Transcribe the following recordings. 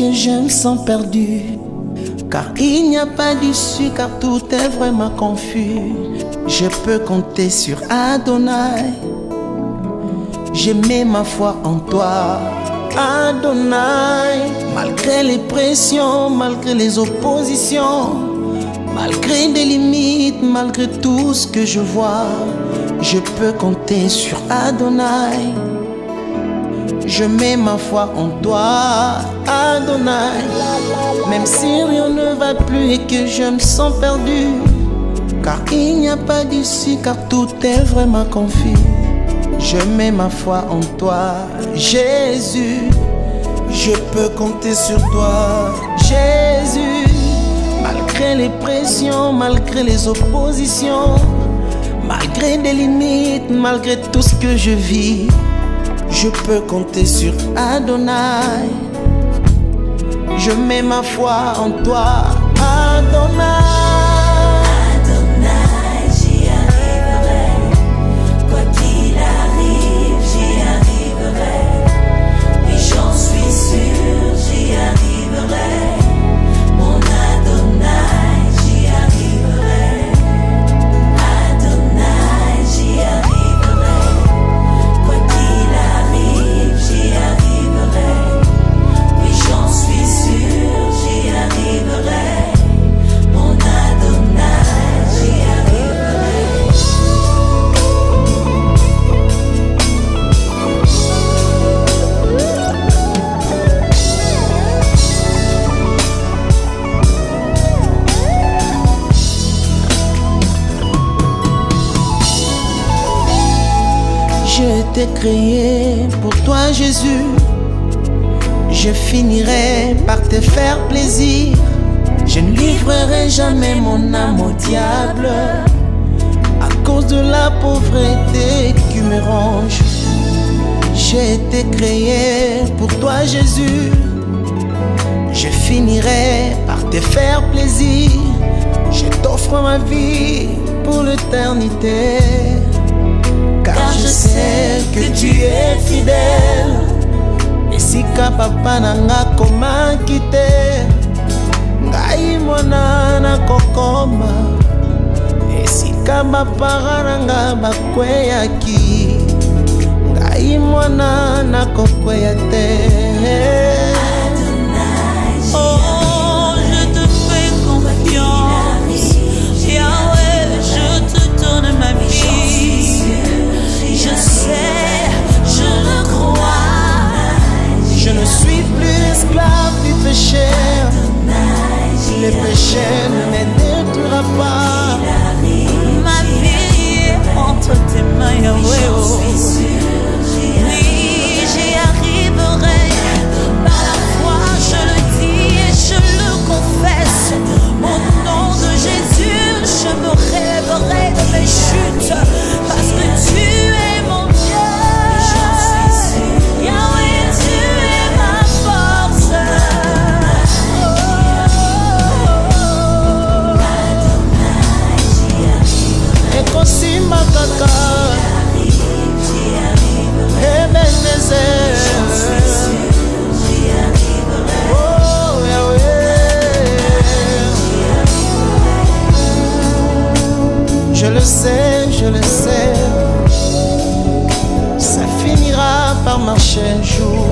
que je me sens perdu. Car il n'y a pas d'issue, car tout est vraiment confus. Je peux compter sur Adonai. J'ai mis ma foi en toi, Adonai. Malgré les pressions, malgré les oppositions, malgré des limites, malgré tout ce que je vois, je peux compter sur Adonai. Je mets ma foi en toi, Adonai. Même si rien ne va plus et que je me sens perdu, car il n'y a pas d'issue, car tout est vraiment confus. Je mets ma foi en toi, Jésus. Je peux compter sur toi, Jésus. Malgré les pressions, malgré les oppositions, malgré des limites, malgré tout ce que je vis, je peux compter sur Adonai. Je mets ma foi en toi, Adonai. Adonai, j'y arriverai. Quoi qu'il arrive, j'y arriverai. Oui, j'en suis sûr, j'y arriverai. Mon Adonai, j'y arriverai. Adonai, j'y arriverai. Quoi qu'il arrive, j'y arriverai. Oui, j'en suis sûr, j'y arriverai. Mon Adonai, j'y arriverai. Je t'ai créé pour toi, Jésus. Je finirai par te faire plaisir. Je ne livrerai jamais mon âme au diable à cause de la pauvreté qui me ronge. J'ai été créé pour toi, Jésus. Je finirai par te faire plaisir. Je t'offre ma vie pour l'éternité. Car je sais que tu es fidèle. Esika papa nanga koma kite, ngai mwana na kokoma. Esika bapara nanga bakweyaki, ngai mwana na kokweya te. Oh, je te fais confiance. Yahweh, je te donne ma vie. Je sais, je le crois. Je ne suis plus esclave du péché. Le péché ne me détruira pas. Ma vie est entre tes mains, Yahweh. Oui, j'y arriverai. Par la foi, je le dis et je le confesse. Au nom de Jésus, je me relèverai de mes chutes. Parce que tu es mon Dieu. Yahweh, tu es ma force. Ekosima kaka Ebenezer. Oh Yahweh, je le sais, ça finira par marcher un jour.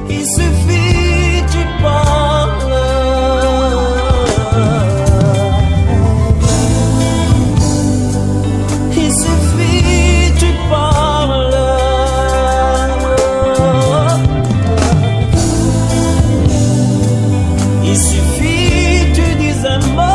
Il suffit, tu parles. Il suffit, tu parles. Il suffit, tu dis un mot.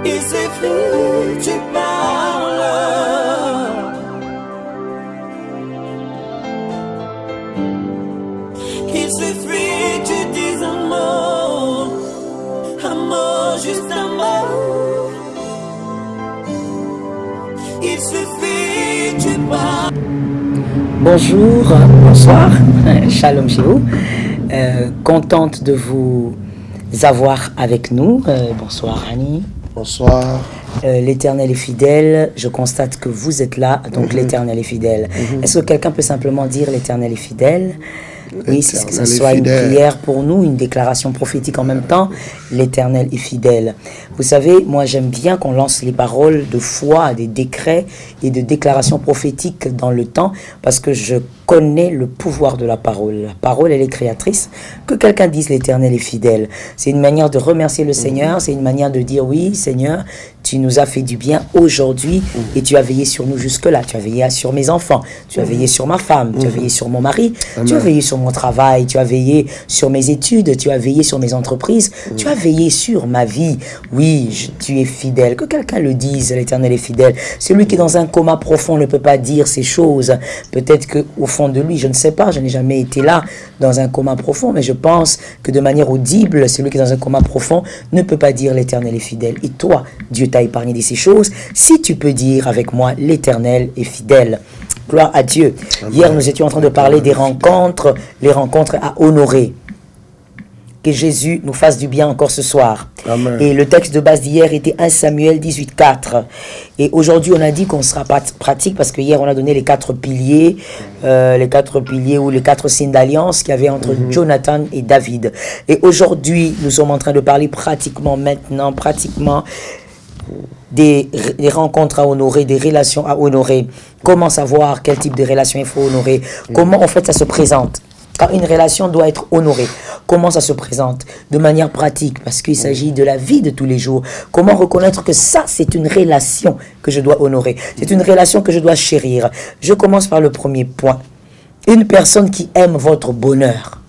Il suffit, tu parles. Il suffit, tu dis un mot, juste un mot. Il suffit, tu parles. Bonjour, bonsoir, shalom chez vous. Contente de vous avoir avec nous. Bonsoir Annie. Bonsoir. L'Éternel est fidèle. Je constate que vous êtes là, donc l'Éternel est fidèle. Est-ce que quelqu'un peut simplement dire l'Éternel est fidèle? Oui, c'est que ce soit une prière pour nous, une déclaration prophétique en même temps. L'Éternel est fidèle. Vous savez, moi j'aime bien qu'on lance les paroles de foi, des décrets et de déclarations prophétiques dans le temps, parce que je connais le pouvoir de la parole. La parole, elle est créatrice. Que quelqu'un dise l'Éternel est fidèle, c'est une manière de remercier le Seigneur, c'est une manière de dire oui, Seigneur, tu nous as fait du bien aujourd'hui et tu as veillé sur nous jusque-là. Tu as veillé sur mes enfants, tu as veillé sur ma femme, tu as veillé sur mon mari, tu as veillé sur mon travail, tu as veillé sur mes études, tu as veillé sur mes entreprises, tu as veillé sur ma vie. Oui, tu es fidèle. Que quelqu'un le dise, l'Éternel est fidèle. Celui qui est dans un coma profond ne peut pas dire ces choses. Peut-être qu'au fond de lui, je ne sais pas, je n'ai jamais été là dans un coma profond, mais je pense que de manière audible, celui qui est dans un coma profond ne peut pas dire l'Éternel est fidèle. Et toi, Dieu t'a épargné de ces choses. Si tu peux dire avec moi, l'Éternel est fidèle. Gloire à Dieu. Amen. Hier, nous étions en train de parler des rencontres, les rencontres à honorer. Que Jésus nous fasse du bien encore ce soir. Amen. Et le texte de base d'hier était 1 Samuel 18:4. Et aujourd'hui, on a dit qu'on sera pas pratique parce que hier, on a donné les 4 piliers, ou les 4 signes d'alliance qu'il y avait entre Jonathan et David. Et aujourd'hui, nous sommes en train de parler pratiquement des rencontres à honorer, des relations à honorer. Comment savoir quel type de relation il faut honorer? Comment en fait ça se présente? Quand une relation doit être honorée, comment ça se présente? De manière pratique, parce qu'il s'agit de la vie de tous les jours. Comment reconnaître que ça, c'est une relation que je dois honorer? C'est une relation que je dois chérir. Je commence par le premier point. Une personne qui aime votre bonheur.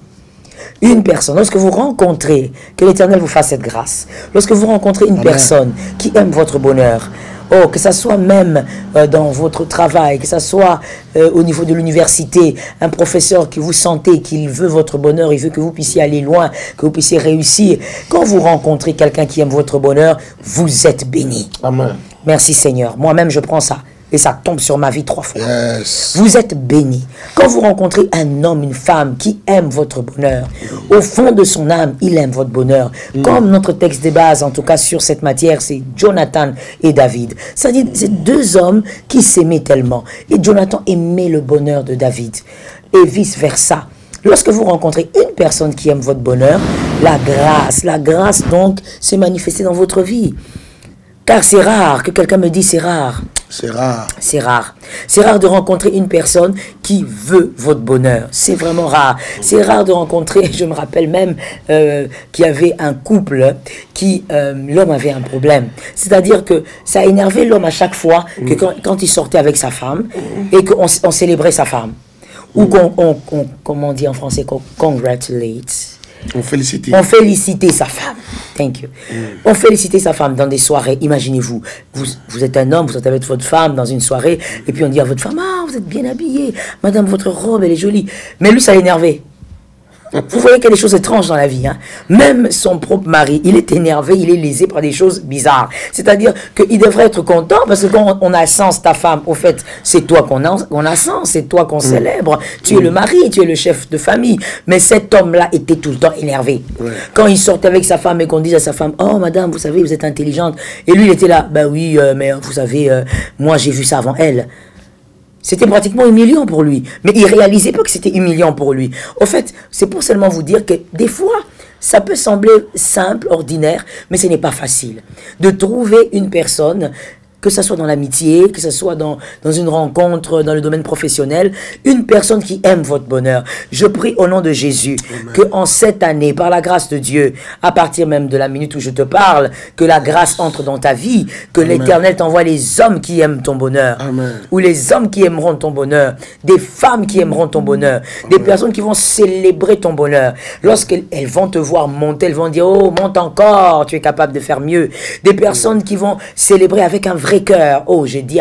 Une personne, lorsque vous rencontrez, que l'Éternel vous fasse cette grâce, lorsque vous rencontrez une personne qui aime votre bonheur, oh, que ça soit même dans votre travail, que ça soit au niveau de l'université, un professeur qui vous sentez qu'il veut votre bonheur, il veut que vous puissiez aller loin, que vous puissiez réussir. Quand vous rencontrez quelqu'un qui aime votre bonheur, vous êtes béni. Amen. Merci Seigneur. Moi-même, je prends ça. Et ça tombe sur ma vie 3 fois. Yes. Vous êtes béni. Quand vous rencontrez un homme, une femme qui aime votre bonheur, au fond de son âme, il aime votre bonheur. Comme notre texte de base, en tout cas sur cette matière, c'est Jonathan et David. C'est-à-dire, c'est deux hommes qui s'aimaient tellement. Et Jonathan aimait le bonheur de David. Et vice-versa. Lorsque vous rencontrez une personne qui aime votre bonheur, la grâce donc s'est manifestée dans votre vie. Car c'est rare que quelqu'un me dise c'est rare. C'est rare. C'est rare. C'est rare de rencontrer une personne qui veut votre bonheur. C'est vraiment rare. C'est rare de rencontrer, je me rappelle même qu'il y avait un couple qui, l'homme avait un problème. C'est-à-dire que ça a énervé l'homme à chaque fois que quand il sortait avec sa femme et qu'on célébrait sa femme. Ou comment on dit en français, qu'on congratulate. On félicite. On félicitait sa femme. Thank you. On félicitait sa femme dans des soirées. Imaginez-vous, vous êtes un homme, vous êtes avec votre femme dans une soirée, et puis on dit à votre femme, ah, vous êtes bien habillée, madame, votre robe, elle est jolie. Mais lui, ça l'énervait. Vous voyez qu'il y a des choses étranges dans la vie. Hein? Même son propre mari, il est énervé, il est lésé par des choses bizarres. C'est-à-dire qu'il devrait être content parce que quand on a sens ta femme, au fait, c'est toi qu'on a sens, c'est toi qu'on célèbre. Tu es le mari, tu es le chef de famille. Mais cet homme-là était tout le temps énervé. Ouais. Quand il sortait avec sa femme et qu'on disait à sa femme, oh madame, vous savez, vous êtes intelligente. Et lui, il était là, ben oui, mais vous savez, moi j'ai vu ça avant elle. C'était pratiquement humiliant pour lui. Mais il ne réalisait pas que c'était humiliant pour lui. Au fait, c'est pour seulement vous dire que des fois, ça peut sembler simple, ordinaire, mais ce n'est pas facile. De trouver une personne, que ce soit dans l'amitié, que ce soit dans une rencontre, dans le domaine professionnel, une personne qui aime votre bonheur. Je prie au nom de Jésus qu'en cette année, par la grâce de Dieu, à partir même de la minute où je te parle, que la grâce entre dans ta vie, que l'Éternel t'envoie les hommes qui aiment ton bonheur, ou les hommes qui aimeront ton bonheur, des femmes qui aimeront ton bonheur, des personnes qui vont célébrer ton bonheur. Lorsqu'elles vont te voir monter, elles vont dire, oh, monte encore, tu es capable de faire mieux. Des personnes qui vont célébrer avec un vrai cœur. Oh, j'ai dit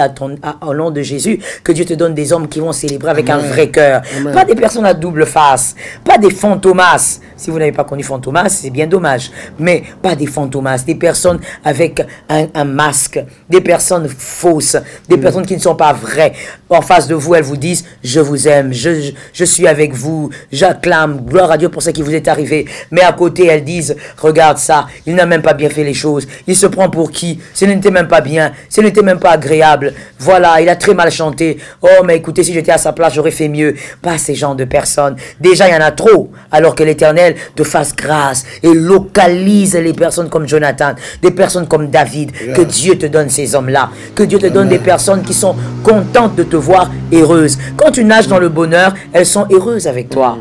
au nom de Jésus que Dieu te donne des hommes qui vont célébrer avec un vrai cœur. Pas des personnes à double face, pas des fantomas. Si vous n'avez pas connu fantomas, c'est bien dommage. Mais pas des fantomas, des personnes avec un masque, des personnes fausses, des personnes qui ne sont pas vraies. En face de vous, elles vous disent, je vous aime, je suis avec vous, j'acclame, gloire à Dieu pour ce qui vous est arrivé. Mais à côté, elles disent, regarde ça, il n'a même pas bien fait les choses. Il se prend pour qui? Ce n'était même pas bien. Ce n'était même pas agréable. Voilà, il a très mal chanté. Oh, mais écoutez, si j'étais à sa place, j'aurais fait mieux. Pas ces genres de personnes. Déjà, il y en a trop. Alors que l'Éternel te fasse grâce et localise les personnes comme Jonathan, des personnes comme David. Que Dieu te donne ces hommes-là. Que Dieu te donne des personnes qui sont contentes de te voir heureuse. Quand tu nages dans le bonheur, elles sont heureuses avec toi.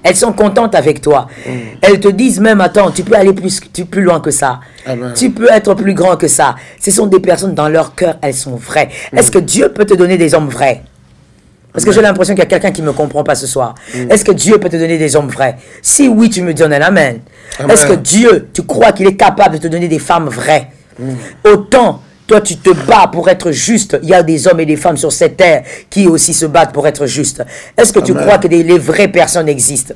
Elles sont contentes avec toi. Elles te disent même, attends, tu peux aller plus loin que ça. Amen. Tu peux être plus grand que ça. Ce sont des personnes dans leur cœur, elles sont vraies. Est-ce que Dieu peut te donner des hommes vrais? Parce que j'ai l'impression qu'il y a quelqu'un qui ne me comprend pas ce soir. Est-ce que Dieu peut te donner des hommes vrais? Si oui, tu me dis un amen. Est-ce que Dieu, tu crois qu'il est capable de te donner des femmes vraies? Autant toi, tu te bats pour être juste. Il y a des hommes et des femmes sur cette terre qui aussi se battent pour être justes. Est-ce que tu crois que les vraies personnes existent?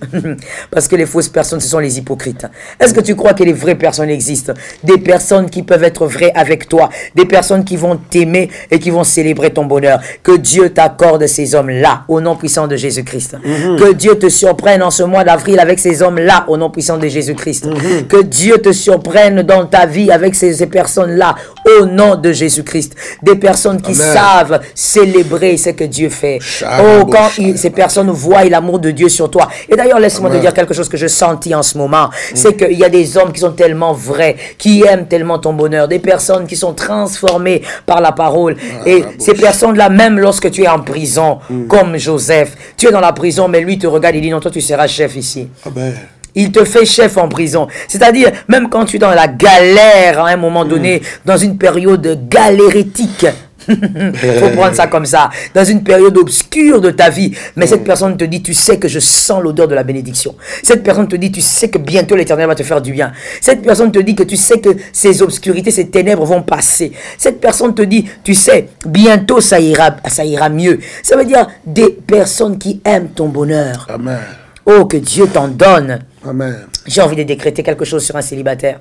Parce que les fausses personnes, ce sont les hypocrites. Est-ce que tu crois que les vraies personnes existent? Des personnes qui peuvent être vraies avec toi. Des personnes qui vont t'aimer et qui vont célébrer ton bonheur. Que Dieu t'accorde ces hommes-là, au nom puissant de Jésus-Christ. Que Dieu te surprenne en ce mois d'avril avec ces hommes-là, au nom puissant de Jésus-Christ. Que Dieu te surprenne dans ta vie avec ces personnes-là, au nom de Jésus-Christ. Des personnes qui savent célébrer ce que Dieu fait. Oh, quand ces personnes voient l'amour de Dieu sur toi. Et d'ailleurs, laisse-moi te dire quelque chose que je sentis en ce moment. C'est qu'il y a des hommes qui sont tellement vrais, qui aiment tellement ton bonheur. Des personnes qui sont transformées par la parole. Et ces personnes-là, même lorsque tu es en prison, comme Joseph, tu es dans la prison, mais lui te regarde et dit non, toi tu seras chef ici. Amen. Il te fait chef en prison. C'est-à-dire, même quand tu es dans la galère, à un moment donné, dans une période galérétique, faut prendre ça comme ça, dans une période obscure de ta vie, mais cette personne te dit, tu sais que je sens l'odeur de la bénédiction. Cette personne te dit, tu sais que bientôt l'Éternel va te faire du bien. Cette personne te dit que tu sais que ces obscurités, ces ténèbres vont passer. Cette personne te dit, tu sais, bientôt ça ira mieux. Ça veut dire des personnes qui aiment ton bonheur. Amen. Oh, que Dieu t'en donne. Amen. J'ai envie de décréter quelque chose sur un célibataire.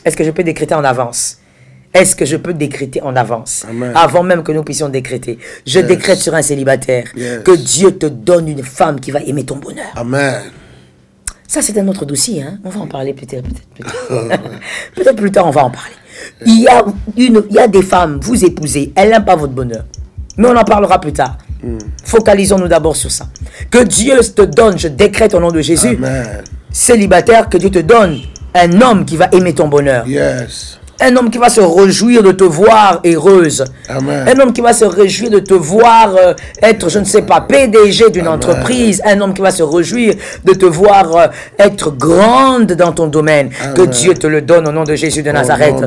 Est-ce que je peux décréter en avance? Est-ce que je peux décréter en avance? Amen. Avant même que nous puissions décréter. Je décrète sur un célibataire que Dieu te donne une femme qui va aimer ton bonheur. Amen. Ça, c'est un autre dossier. Hein? On va en parler peut-être plus tard. Peut-être plus tard, on va en parler. Il y a des femmes, vous épousez, elles n'aiment pas votre bonheur. Mais on en parlera plus tard. Focalisons-nous d'abord sur ça. Que Dieu te donne, je décrète au nom de Jésus, Amen. Célibataire, que Dieu te donne un homme qui va aimer ton bonheur. Yes. Un homme qui va se réjouir de te voir heureuse. Amen. Un homme qui va se réjouir de te voir être, je ne sais pas, PDG d'une entreprise. Un homme qui va se réjouir de te voir être grande dans ton domaine. Amen. Que Dieu te le donne au nom de Jésus de Nazareth.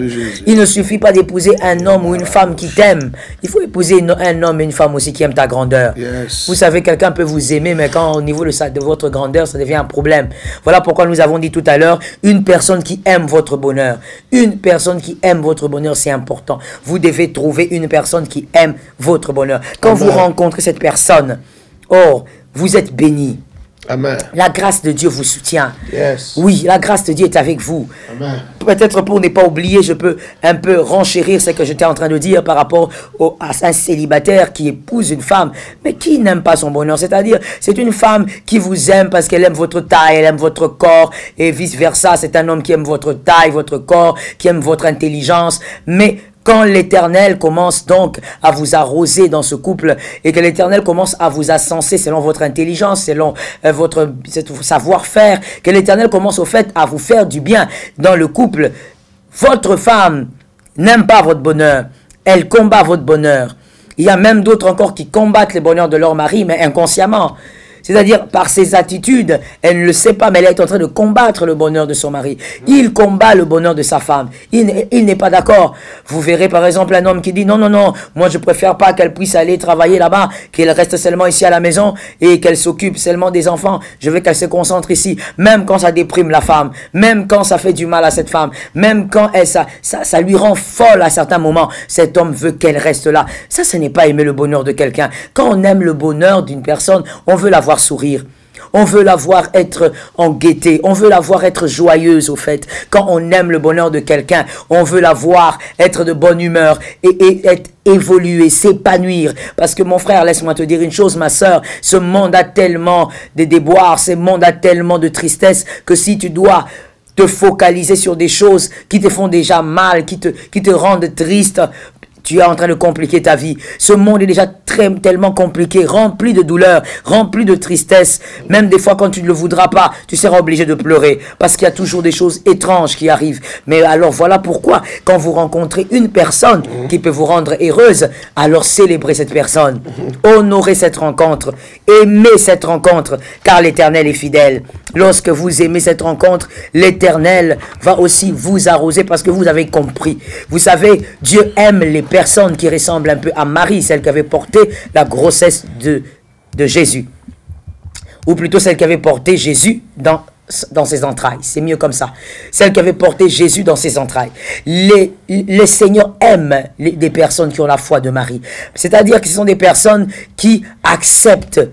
Il ne suffit pas d'épouser un homme ou une femme qui t'aime. Il faut épouser un homme et une femme aussi qui aiment ta grandeur. Yes. Vous savez, quelqu'un peut vous aimer, mais quand au niveau de votre grandeur, ça devient un problème. Voilà pourquoi nous avons dit tout à l'heure, une personne qui aime votre bonheur. Une personne qui aime votre bonheur, c'est important. Vous devez trouver une personne qui aime votre bonheur. Quand Amen. Vous rencontrez cette personne, oh, vous êtes béni. Amen. La grâce de Dieu vous soutient. Yes. Oui, la grâce de Dieu est avec vous. Peut-être pour ne pas oublier, je peux un peu renchérir ce que j'étais en train de dire par rapport à un célibataire qui épouse une femme, mais qui n'aime pas son bonheur. C'est-à-dire, c'est une femme qui vous aime parce qu'elle aime votre taille, elle aime votre corps, et vice-versa. C'est un homme qui aime votre taille, votre corps, qui aime votre intelligence, mais quand l'Éternel commence donc à vous arroser dans ce couple et que l'Éternel commence à vous ascenser selon votre intelligence, selon votre savoir-faire, que l'Éternel commence au fait à vous faire du bien dans le couple, votre femme n'aime pas votre bonheur, elle combat votre bonheur. Il y a même d'autres encore qui combattent le bonheur de leur mari, mais inconsciemment. C'est-à-dire, par ses attitudes, elle ne le sait pas, mais elle est en train de combattre le bonheur de son mari. Il combat le bonheur de sa femme. Il n'est pas d'accord. Vous verrez par exemple un homme qui dit, non, non, non, moi je préfère pas qu'elle puisse aller travailler là-bas, qu'elle reste seulement ici à la maison et qu'elle s'occupe seulement des enfants. Je veux qu'elle se concentre ici. Même quand ça déprime la femme, même quand ça fait du mal à cette femme, même quand ça lui rend folle à certains moments, cet homme veut qu'elle reste là. Ça, ce n'est pas aimer le bonheur de quelqu'un. Quand on aime le bonheur d'une personne, on veut la voir sourire. On veut la voir être en gaieté. On veut la voir être joyeuse, au fait. Quand on aime le bonheur de quelqu'un, on veut la voir être de bonne humeur et être évoluer, s'épanouir. Parce que mon frère, laisse-moi te dire une chose, ma sœur, ce monde a tellement de déboires, ce monde a tellement de tristesse que si tu dois te focaliser sur des choses qui te font déjà mal, qui te rendent triste, tu es en train de compliquer ta vie. Ce monde est déjà tellement compliqué, rempli de douleur, rempli de tristesse. Même des fois, quand tu ne le voudras pas, tu seras obligé de pleurer. Parce qu'il y a toujours des choses étranges qui arrivent. Mais alors, voilà pourquoi, quand vous rencontrez une personne qui peut vous rendre heureuse, alors célébrez cette personne. Honorez cette rencontre. Aimez cette rencontre, car l'Éternel est fidèle. Lorsque vous aimez cette rencontre, l'Éternel va aussi vous arroser parce que vous avez compris. Vous savez, Dieu aime les personne qui ressemble un peu à Marie, celle qui avait porté la grossesse de Jésus. Ou plutôt celle qui avait porté Jésus dans ses entrailles. C'est mieux comme ça. Celle qui avait porté Jésus dans ses entrailles. Les seigneurs aiment des personnes qui ont la foi de Marie. C'est-à-dire que ce sont des personnes qui acceptent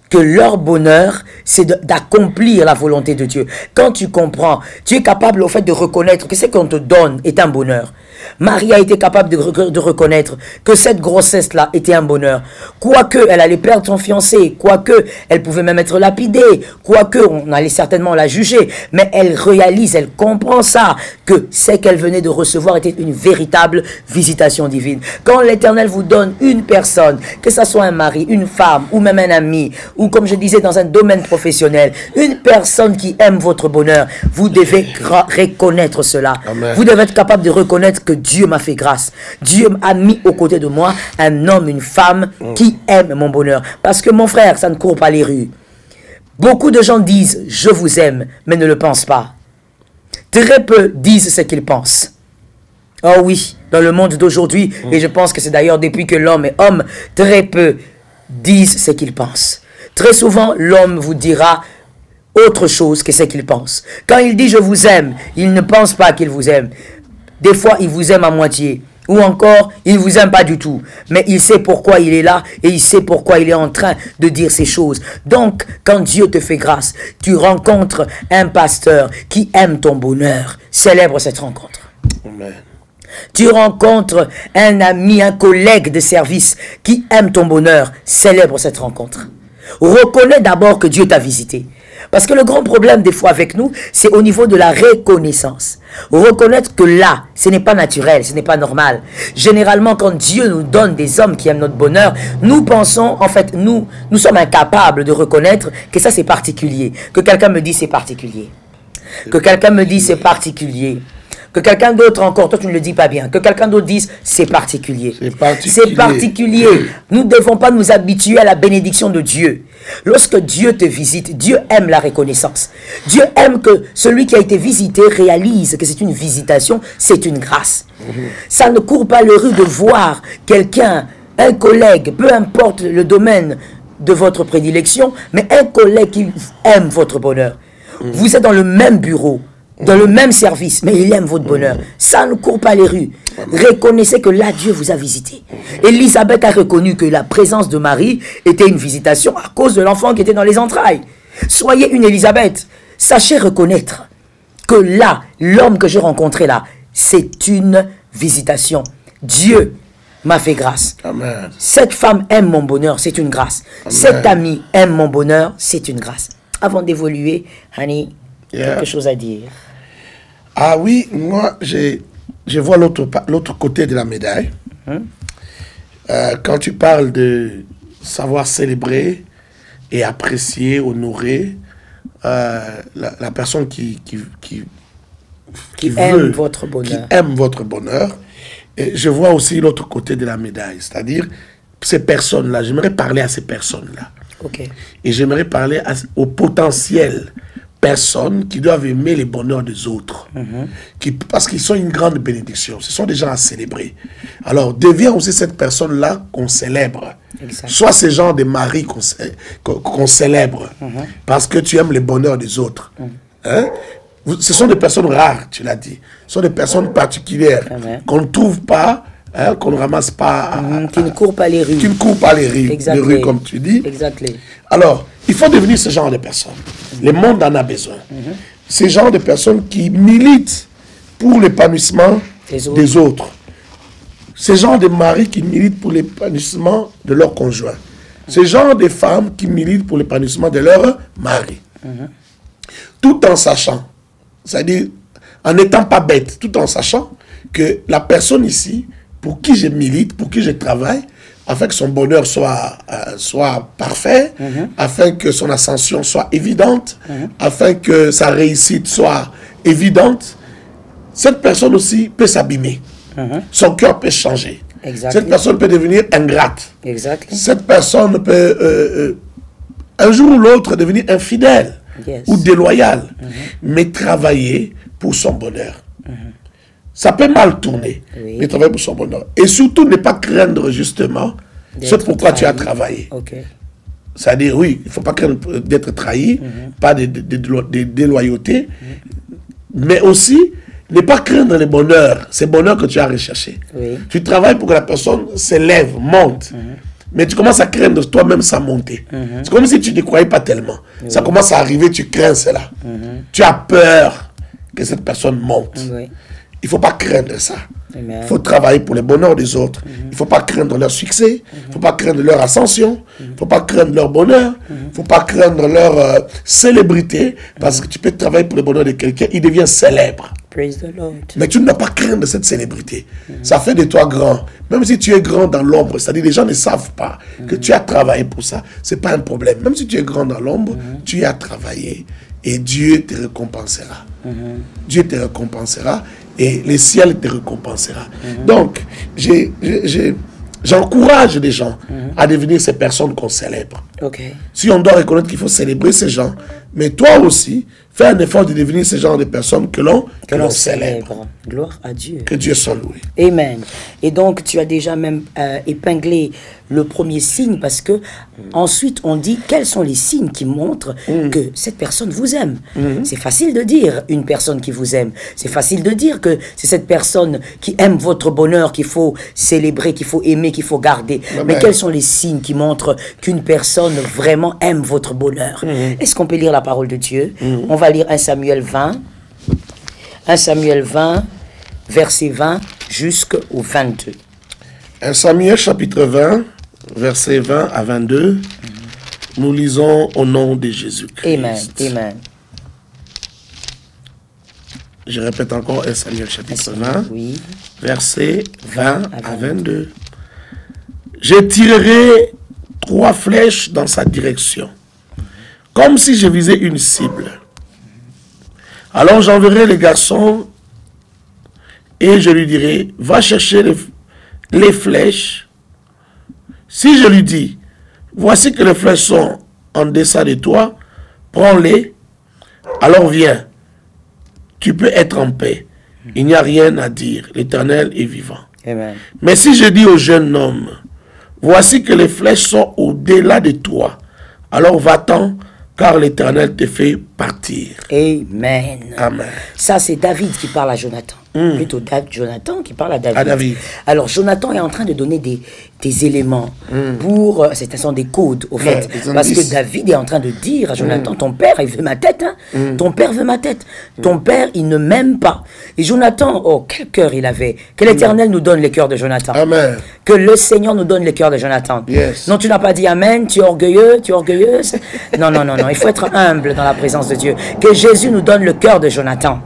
que leur bonheur, c'est d'accomplir la volonté de Dieu. Quand tu comprends, tu es capable au fait de reconnaître que ce qu'on te donne est un bonheur. Marie a été capable de reconnaître que cette grossesse-là était un bonheur. Quoique elle allait perdre son fiancé, quoique elle pouvait même être lapidée, quoique on allait certainement la juger, mais elle réalise, elle comprend ça, que ce qu'elle venait de recevoir était une véritable visitation divine. Quand l'Éternel vous donne une personne, que ce soit un mari, une femme, ou même un ami, ou comme je disais dans un domaine professionnel, une personne qui aime votre bonheur, vous devez reconnaître cela. Amen. Vous devez être capable de reconnaître que Dieu m'a fait grâce. Dieu a mis aux côtés de moi un homme, une femme qui aime mon bonheur. Parce que mon frère, ça ne court pas les rues. Beaucoup de gens disent « je vous aime », mais ne le pensent pas. Très peu disent ce qu'ils pensent. Oh oui, dans le monde d'aujourd'hui, et je pense que c'est d'ailleurs depuis que l'homme est homme, très peu disent ce qu'ils pensent. Très souvent, l'homme vous dira autre chose que ce qu'il pense. Quand il dit « je vous aime », il ne pense pas qu'il vous aime. Des fois, il vous aime à moitié. Ou encore, il ne vous aime pas du tout. Mais il sait pourquoi il est là et il sait pourquoi il est en train de dire ces choses. Donc, quand Dieu te fait grâce, tu rencontres un pasteur qui aime ton bonheur. Célèbre cette rencontre. Amen. Tu rencontres un ami, un collègue de service qui aime ton bonheur. Célèbre cette rencontre. Reconnais d'abord que Dieu t'a visité. Parce que le grand problème des fois avec nous, c'est au niveau de la reconnaissance. Reconnaître que là, ce n'est pas naturel, ce n'est pas normal. Généralement, quand Dieu nous donne des hommes qui aiment notre bonheur, nous pensons, en fait, nous sommes incapables de reconnaître que ça c'est particulier. Que quelqu'un me dit c'est particulier. Que quelqu'un me dit c'est particulier. Que quelqu'un d'autre encore, toi tu ne le dis pas bien, que quelqu'un d'autre dise c'est particulier. C'est particulier. Nous ne devons pas nous habituer à la bénédiction de Dieu. Lorsque Dieu te visite, Dieu aime la reconnaissance. Dieu aime que celui qui a été visité réalise que c'est une visitation, c'est une grâce. Ça ne court pas le rue de voir quelqu'un, un collègue, peu importe le domaine de votre prédilection, mais un collègue qui aime votre bonheur. Vous êtes dans le même bureau, dans le même service, mais il aime votre bonheur. Ça ne court pas les rues. Reconnaissez que là, Dieu vous a visité. Élisabeth a reconnu que la présence de Marie était une visitation à cause de l'enfant qui était dans les entrailles. Soyez une Élisabeth. Sachez reconnaître que là, l'homme que j'ai rencontré là, c'est une visitation. Dieu m'a fait grâce. Amen. Cette femme aime mon bonheur, c'est une grâce. Amen. Cet ami aime mon bonheur, c'est une grâce. Avant d'évoluer, Hani, quelque chose à dire. Ah oui, moi, je vois l'autre côté de la médaille. Quand tu parles de savoir célébrer et apprécier, honorer la personne qui aime votre bonheur. Qui aime votre bonheur. Et je vois aussi l'autre côté de la médaille, c'est-à-dire ces personnes-là. J'aimerais parler à ces personnes-là. Okay. Et j'aimerais parler au potentiel personnes qui doivent aimer les bonheurs des autres, parce qu'ils sont une grande bénédiction, ce sont des gens à célébrer. Alors, deviens aussi cette personne-là qu'on célèbre. Exact. Soit ces gens de maris qu'on célèbre, parce que tu aimes les bonheurs des autres. Hein? Ce sont des personnes rares, tu l'as dit. Ce sont des personnes particulières qu'on ne trouve pas, hein, qu'on ne ramasse pas. Qui ne courent pas les rues. Qui ne courent pas les rues, comme tu dis. Exactement. Alors, il faut devenir ce genre de personnes. Le monde en a besoin. Ces genres de personnes qui militent pour l'épanouissement des autres. Ces genres de maris qui militent pour l'épanouissement de leurs conjoints. Ces genres de femmes qui militent pour l'épanouissement de leur mari. Tout en sachant, c'est-à-dire en n'étant pas bête, tout en sachant que la personne ici, pour qui je milite, pour qui je travaille, afin que son bonheur soit parfait, afin que son ascension soit évidente, afin que sa réussite soit évidente, cette personne aussi peut s'abîmer. Son cœur peut changer. Cette personne peut devenir ingrate. Cette personne peut, un jour ou l'autre, devenir infidèle ou déloyale, mais travailler pour son bonheur. Ça peut mal tourner, mais travailler pour son bonheur. Et surtout, ne pas craindre justement ce pourquoi tu as travaillé. C'est-à-dire, oui, il ne faut pas craindre d'être trahi, pas de déloyauté, mais aussi ne pas craindre les bonheurs, ces bonheurs que tu as recherchés. Tu travailles pour que la personne s'élève, monte. mais tu commences à craindre toi-même sa montée. C'est comme si tu ne croyais pas tellement. Ça commence à arriver, tu crains cela. Tu as peur que cette personne monte. Il ne faut pas craindre ça. Il faut travailler pour le bonheur des autres. Il ne faut pas craindre leur succès. Il ne faut pas craindre leur ascension. Il ne faut pas craindre leur bonheur. Il ne faut pas craindre leur célébrité. Parce que tu peux travailler pour le bonheur de quelqu'un, il devient célèbre. Praise the Lord. Mais tu ne dois pas craindre cette célébrité. Ça fait de toi grand. Même si tu es grand dans l'ombre, c'est-à-dire les gens ne savent pas que tu as travaillé pour ça. Ce n'est pas un problème. Même si tu es grand dans l'ombre, tu as travaillé. Et Dieu te récompensera. Dieu te récompensera. Et le ciel te récompensera. Donc, j'encourage les gens à devenir ces personnes qu'on célèbre. Si on doit reconnaître qu'il faut célébrer ces gens, mais toi aussi, fais un effort de devenir ce genre de personnes que l'on célèbre. Gloire à Dieu. Que Dieu soit loué. Amen. Et donc, tu as déjà même épinglé le premier signe parce que ensuite on dit quels sont les signes qui montrent que cette personne vous aime. C'est facile de dire une personne qui vous aime. C'est facile de dire que c'est cette personne qui aime votre bonheur qu'il faut célébrer, qu'il faut aimer, qu'il faut garder. Amen. Mais quels sont les signes qui montrent qu'une personne vraiment aime votre bonheur? Est-ce qu'on peut lire la parole de Dieu? On va lire 1 Samuel 20. 1 Samuel 20, verset 20 jusqu'au 22. 1 Samuel chapitre 20, verset 20 à 22. Nous lisons au nom de Jésus-Christ. Amen. Amen. Je répète encore 1 Samuel chapitre 20, verset 20 à 22. Je tirerai 3 flèches dans sa direction, comme si je visais une cible. Alors j'enverrai les garçons et je lui dirai, va chercher les flèches. Si je lui dis, voici que les flèches sont en deçà de toi, prends-les, alors viens, tu peux être en paix. Il n'y a rien à dire, l'Éternel est vivant. Amen. Mais si je dis au jeune homme, voici que les flèches sont au-delà de toi, alors va-t'en, car l'Éternel te fait partir. Amen. Amen. Ça, c'est David qui parle à Jonathan. Plutôt Jonathan qui parle à David. À David. Alors, Jonathan est en train de donner des éléments pour... ce sont des codes, au fait. Parce que David est en train de dire à Jonathan, ton père, il veut ma tête. Hein? Ton père veut ma tête. Ton père, il ne m'aime pas. Et Jonathan, oh, quel cœur il avait. Que l'Éternel nous donne les cœurs de Jonathan. Amen. Que le Seigneur nous donne les cœurs de Jonathan. Yes. Non, tu n'as pas dit Amen, tu es orgueilleux, tu es orgueilleuse. Non, non, non, non. Il faut être humble dans la présence de Dieu. Que Jésus nous donne le cœur de Jonathan.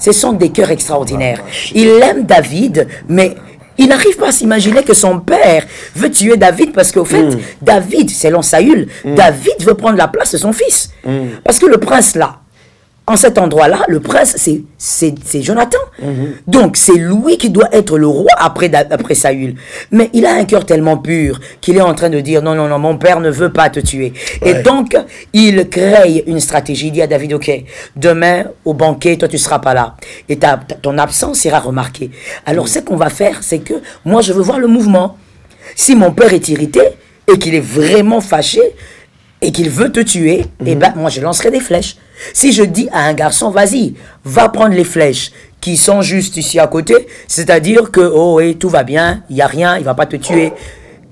Ce sont des cœurs extraordinaires. Il aime David, mais il n'arrive pas à s'imaginer que son père veut tuer David parce qu'au fait, David, selon Saül, David veut prendre la place de son fils. Parce que le prince là, en cet endroit-là, le prince, c'est Jonathan. Donc, c'est lui qui doit être le roi après Saül. Mais il a un cœur tellement pur qu'il est en train de dire, non, non, non, mon père ne veut pas te tuer. Ouais. Et donc, il crée une stratégie. Il dit à David, ok, demain, au banquet, toi, tu ne seras pas là. Et ton absence sera remarquée. Alors, ce qu'on va faire, c'est que moi, je veux voir le mouvement. Si mon père est irrité et qu'il est vraiment fâché, et qu'il veut te tuer, eh ben, moi, je lancerai des flèches. Si je dis à un garçon, vas-y, va prendre les flèches qui sont juste ici à côté, c'est-à-dire que, oh, oui, tout va bien, il n'y a rien, il ne va pas te tuer.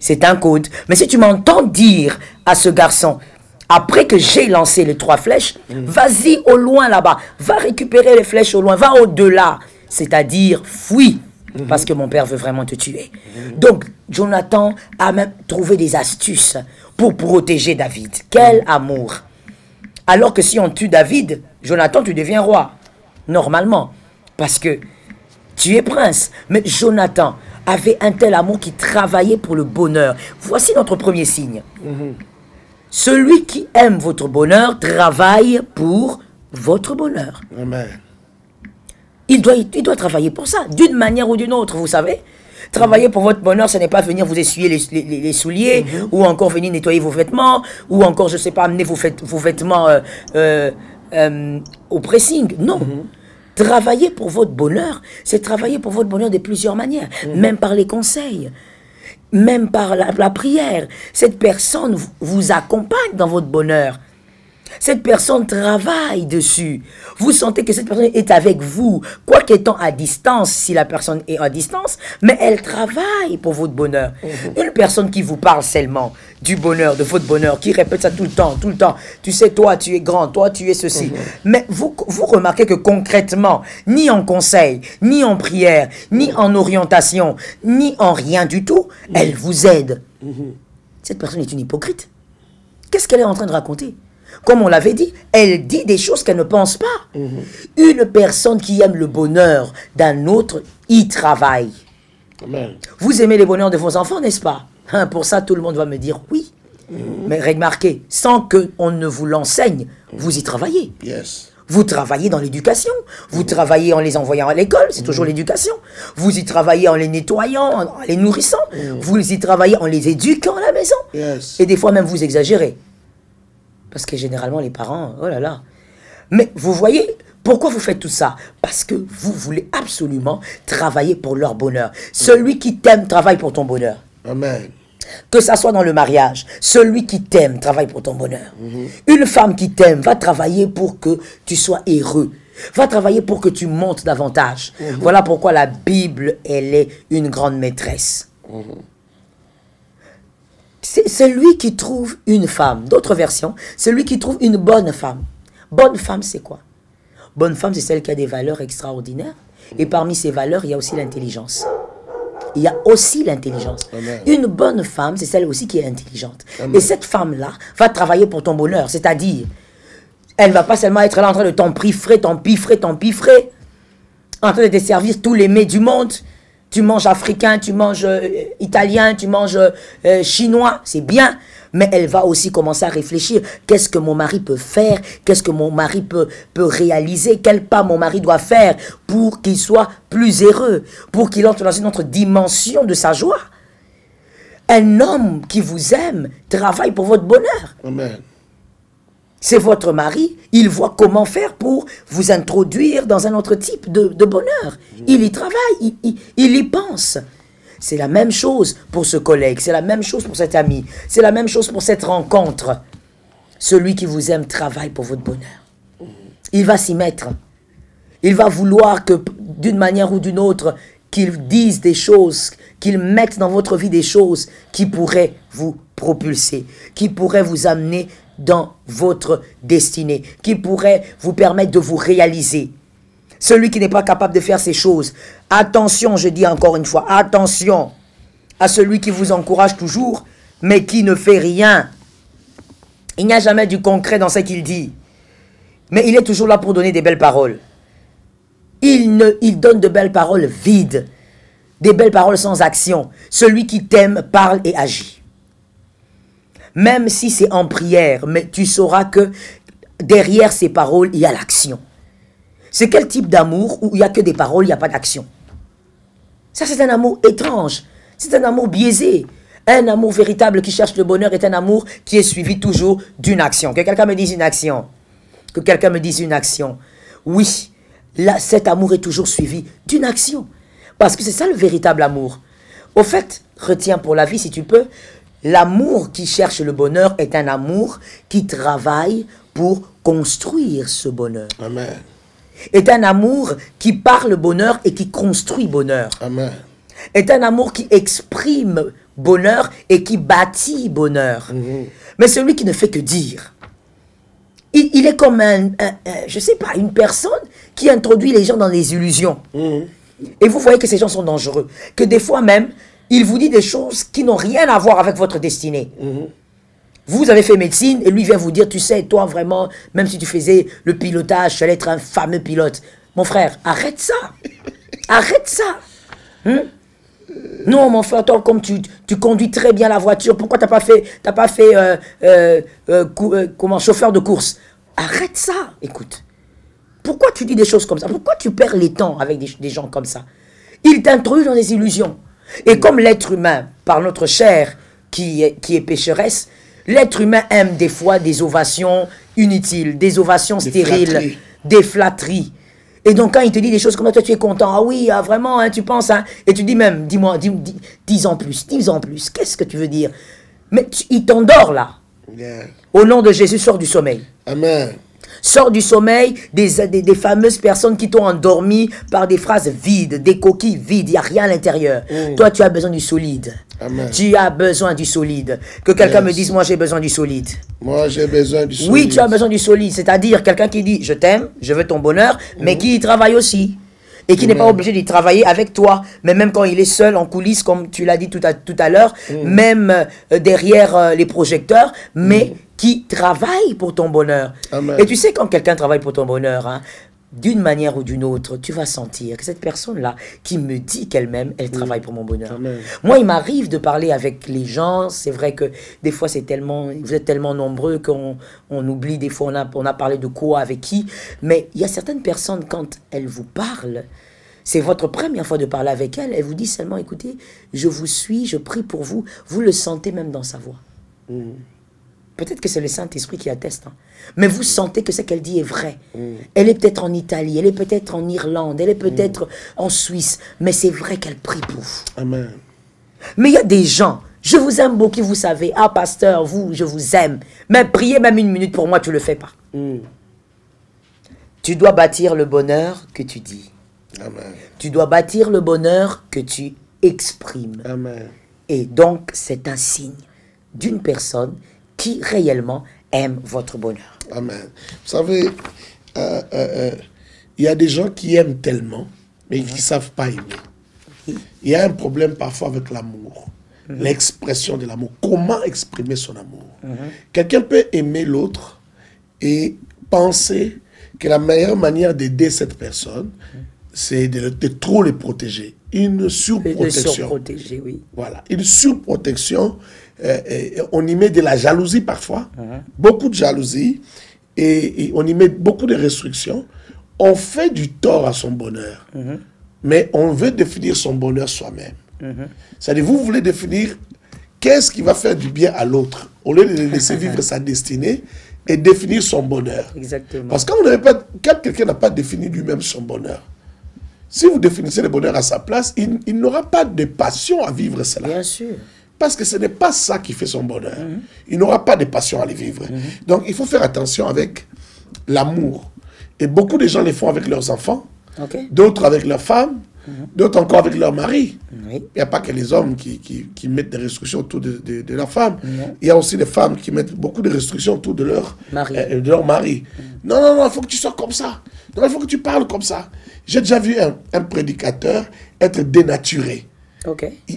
C'est un code. Mais si tu m'entends dire à ce garçon, après que j'ai lancé les 3 flèches, vas-y au loin là-bas, va récupérer les flèches au loin, va au-delà, c'est-à-dire, fuis. Parce que mon père veut vraiment te tuer. Donc, Jonathan a même trouvé des astuces pour protéger David. Quel amour! Alors que si on tue David, Jonathan, tu deviens roi. Normalement. Parce que tu es prince. Mais Jonathan avait un tel amour qui travaillait pour le bonheur. Voici notre premier signe. Celui qui aime votre bonheur travaille pour votre bonheur. Amen. Il doit travailler pour ça, d'une manière ou d'une autre, vous savez. Travailler pour votre bonheur, ce n'est pas venir vous essuyer les souliers, ou encore venir nettoyer vos vêtements, ou encore, je ne sais pas, amener vos vêtements au pressing. Non. Travailler pour votre bonheur, c'est travailler pour votre bonheur de plusieurs manières, même par les conseils, même par la prière. Cette personne vous accompagne dans votre bonheur. Cette personne travaille dessus. Vous sentez que cette personne est avec vous, quoi qu'étant à distance, si la personne est à distance, mais elle travaille pour votre bonheur. Une personne qui vous parle seulement du bonheur, de votre bonheur, qui répète ça tout le temps. Tu sais, toi, tu es grand, toi, tu es ceci. Mais vous remarquez que concrètement, ni en conseil, ni en prière, ni en orientation, ni en rien du tout, elle vous aide. Cette personne est une hypocrite. Qu'est-ce qu'elle est en train de raconter? Comme on l'avait dit, elle dit des choses qu'elle ne pense pas. Une personne qui aime le bonheur d'un autre, y travaille. Amen. Vous aimez les bonheurs de vos enfants, n'est-ce pas? Pour ça, tout le monde va me dire oui. Mais remarquez, sans qu'on ne vous l'enseigne, vous y travaillez. Yes. Vous travaillez dans l'éducation. Vous travaillez en les envoyant à l'école, c'est toujours l'éducation. Vous y travaillez en les nettoyant, en les nourrissant. Vous y travaillez en les éduquant à la maison. Yes. Et des fois même vous exagérez. Parce que généralement, les parents, oh là là. Mais vous voyez, pourquoi vous faites tout ça? Parce que vous voulez absolument travailler pour leur bonheur. Celui qui t'aime travaille pour ton bonheur. Amen. Que ça soit dans le mariage, celui qui t'aime travaille pour ton bonheur. Une femme qui t'aime va travailler pour que tu sois heureux. Va travailler pour que tu montes davantage. Voilà pourquoi la Bible, elle est une grande maîtresse. C'est celui qui trouve une femme. D'autres versions, celui qui trouve une bonne femme. Bonne femme, c'est quoi? Bonne femme, c'est celle qui a des valeurs extraordinaires. Et parmi ces valeurs, il y a aussi l'intelligence. Il y a aussi l'intelligence. Une bonne femme, c'est celle aussi qui est intelligente. Amen. Et cette femme-là va travailler pour ton bonheur. C'est-à-dire, elle ne va pas seulement être là en train de t'empiffrer, en train de te servir tous les mets du monde. Tu manges africain, tu manges italien, tu manges chinois, c'est bien. Mais elle va aussi commencer à réfléchir. Qu'est-ce que mon mari peut faire? Qu'est-ce que mon mari peut réaliser? Quel pas mon mari doit faire pour qu'il soit plus heureux? Pour qu'il entre dans une autre dimension de sa joie? Un homme qui vous aime travaille pour votre bonheur. Amen. C'est votre mari, il voit comment faire pour vous introduire dans un autre type de bonheur. Il y travaille, il y pense. C'est la même chose pour ce collègue, c'est la même chose pour cet ami, c'est la même chose pour cette rencontre. Celui qui vous aime travaille pour votre bonheur. Il va s'y mettre. Il va vouloir que d'une manière ou d'une autre, qu'il dise des choses, qu'il mette dans votre vie des choses qui pourraient vous propulser, qui pourraient vous amener dans votre destinée, qui pourrait vous permettre de vous réaliser. Celui qui n'est pas capable de faire ces choses, attention, je dis encore une fois, attention à celui qui vous encourage toujours, mais qui ne fait rien. Il n'y a jamais du concret dans ce qu'il dit, mais il est toujours là pour donner des belles paroles. Il donne de belles paroles vides, des belles paroles sans action. Celui qui t'aime parle et agit. Même si c'est en prière, mais tu sauras que derrière ces paroles, il y a l'action. C'est quel type d'amour où il n'y a que des paroles, il n'y a pas d'action? Ça, c'est un amour étrange. C'est un amour biaisé. Un amour véritable qui cherche le bonheur est un amour qui est suivi toujours d'une action. Que quelqu'un me dise une action. Que quelqu'un me dise une action. Oui, là, cet amour est toujours suivi d'une action. Parce que c'est ça le véritable amour. Au fait, retiens pour la vie si tu peux, l'amour qui cherche le bonheur est un amour qui travaille pour construire ce bonheur. Amen. Est un amour qui parle bonheur et qui construit bonheur. Amen. Est un amour qui exprime bonheur et qui bâtit bonheur. Mais celui qui ne fait que dire, il est comme je sais pas, une personne qui introduit les gens dans les illusions. Et vous voyez que ces gens sont dangereux. Que des fois même, il vous dit des choses qui n'ont rien à voir avec votre destinée. Vous avez fait médecine et lui vient vous dire, tu sais, toi vraiment, même si tu faisais le pilotage, tu allais être un fameux pilote. Mon frère, arrête ça. Arrête ça. Non, mon frère, toi, comme tu conduis très bien la voiture, pourquoi t'as pas fait comment, chauffeur de course? Arrête ça. Écoute, pourquoi tu dis des choses comme ça? Pourquoi tu perds les temps avec des gens comme ça? Ils t'introduisent dans des illusions. Et comme l'être humain, par notre chair qui est pécheresse, l'être humain aime des fois des ovations inutiles, des ovations stériles, des flatteries. Et donc quand il te dit des choses comme ça, toi tu es content, ah oui, ah, vraiment, hein, tu penses, hein, et tu dis même, dis en plus, qu'est-ce que tu veux dire? Mais il t'endort là. Au nom de Jésus, sors du sommeil. Amen. Sors du sommeil des fameuses personnes qui t'ont endormi par des phrases vides, des coquilles vides, il n'y a rien à l'intérieur. Toi, tu as besoin du solide. Amen. Tu as besoin du solide. Que quelqu'un me dise, moi j'ai besoin du solide. Moi j'ai besoin du solide. Oui, tu as besoin du solide. C'est-à-dire quelqu'un qui dit, je t'aime, je veux ton bonheur, mais qui y travaille aussi. Et qui n'est pas obligé d'y travailler avec toi. Mais même quand il est seul en coulisses, comme tu l'as dit tout à l'heure, même derrière les projecteurs, mais qui travaille pour ton bonheur. Amen. Et tu sais, quand quelqu'un travaille pour ton bonheur, hein, d'une manière ou d'une autre, tu vas sentir que cette personne-là qui me dit qu'elle m'aime, elle travaille pour mon bonheur. Amen. Moi, il m'arrive de parler avec les gens. C'est vrai que des fois, vous êtes tellement nombreux qu'on oublie. Des fois, on a parlé de quoi, avec qui. Mais il y a certaines personnes, quand elles vous parlent, c'est votre première fois de parler avec elle. Elle vous dit seulement, écoutez, je vous suis, je prie pour vous. Vous le sentez même dans sa voix. Peut-être que c'est le Saint-Esprit qui atteste. Hein. Mais vous sentez que ce qu'elle dit est vrai. Elle est peut-être en Italie, elle est peut-être en Irlande, elle est peut-être en Suisse. Mais c'est vrai qu'elle prie pour vous. Amen. Mais il y a des gens, je vous aime beaucoup, vous savez. Ah, pasteur, vous, je vous aime. Mais priez même 1 minute pour moi, tu ne le fais pas. Tu dois bâtir le bonheur que tu dis. Amen. Tu dois bâtir le bonheur que tu exprimes. Amen. Et donc, c'est un signe d'une personne qui réellement aime votre bonheur. Amen. Vous savez, il y a des gens qui aiment tellement, mais qui ne savent pas aimer. Il y a un problème parfois avec l'amour, l'expression de l'amour. Comment exprimer son amour? Quelqu'un peut aimer l'autre et penser que la meilleure manière d'aider cette personne, c'est de trop les protéger. Une surprotection. De surprotéger, oui. Voilà, une surprotection. On y met de la jalousie parfois, beaucoup de jalousie, et on y met beaucoup de restrictions. On fait du tort à son bonheur, mais on veut définir son bonheur soi-même. C'est-à-dire, vous voulez définir qu'est-ce qui va faire du bien à l'autre, au lieu de le laisser vivre sa destinée et définir son bonheur. Exactement. Parce que quand quelqu'un n'a pas défini lui-même son bonheur, si vous définissez le bonheur à sa place, il n'aura pas de passion à vivre cela. Bien sûr. Parce que ce n'est pas ça qui fait son bonheur. Il n'aura pas de passion à le vivre. Donc, il faut faire attention avec l'amour. Et beaucoup de gens le font avec leurs enfants, d'autres avec leurs femmes, d'autres encore avec leur mari. Il n'y a pas que les hommes qui mettent des restrictions autour de leur femme. Il y a aussi des femmes qui mettent beaucoup de restrictions autour de leur mari. Non, il faut que tu sois comme ça. Non, il faut que tu parles comme ça. J'ai déjà vu un prédicateur être dénaturé.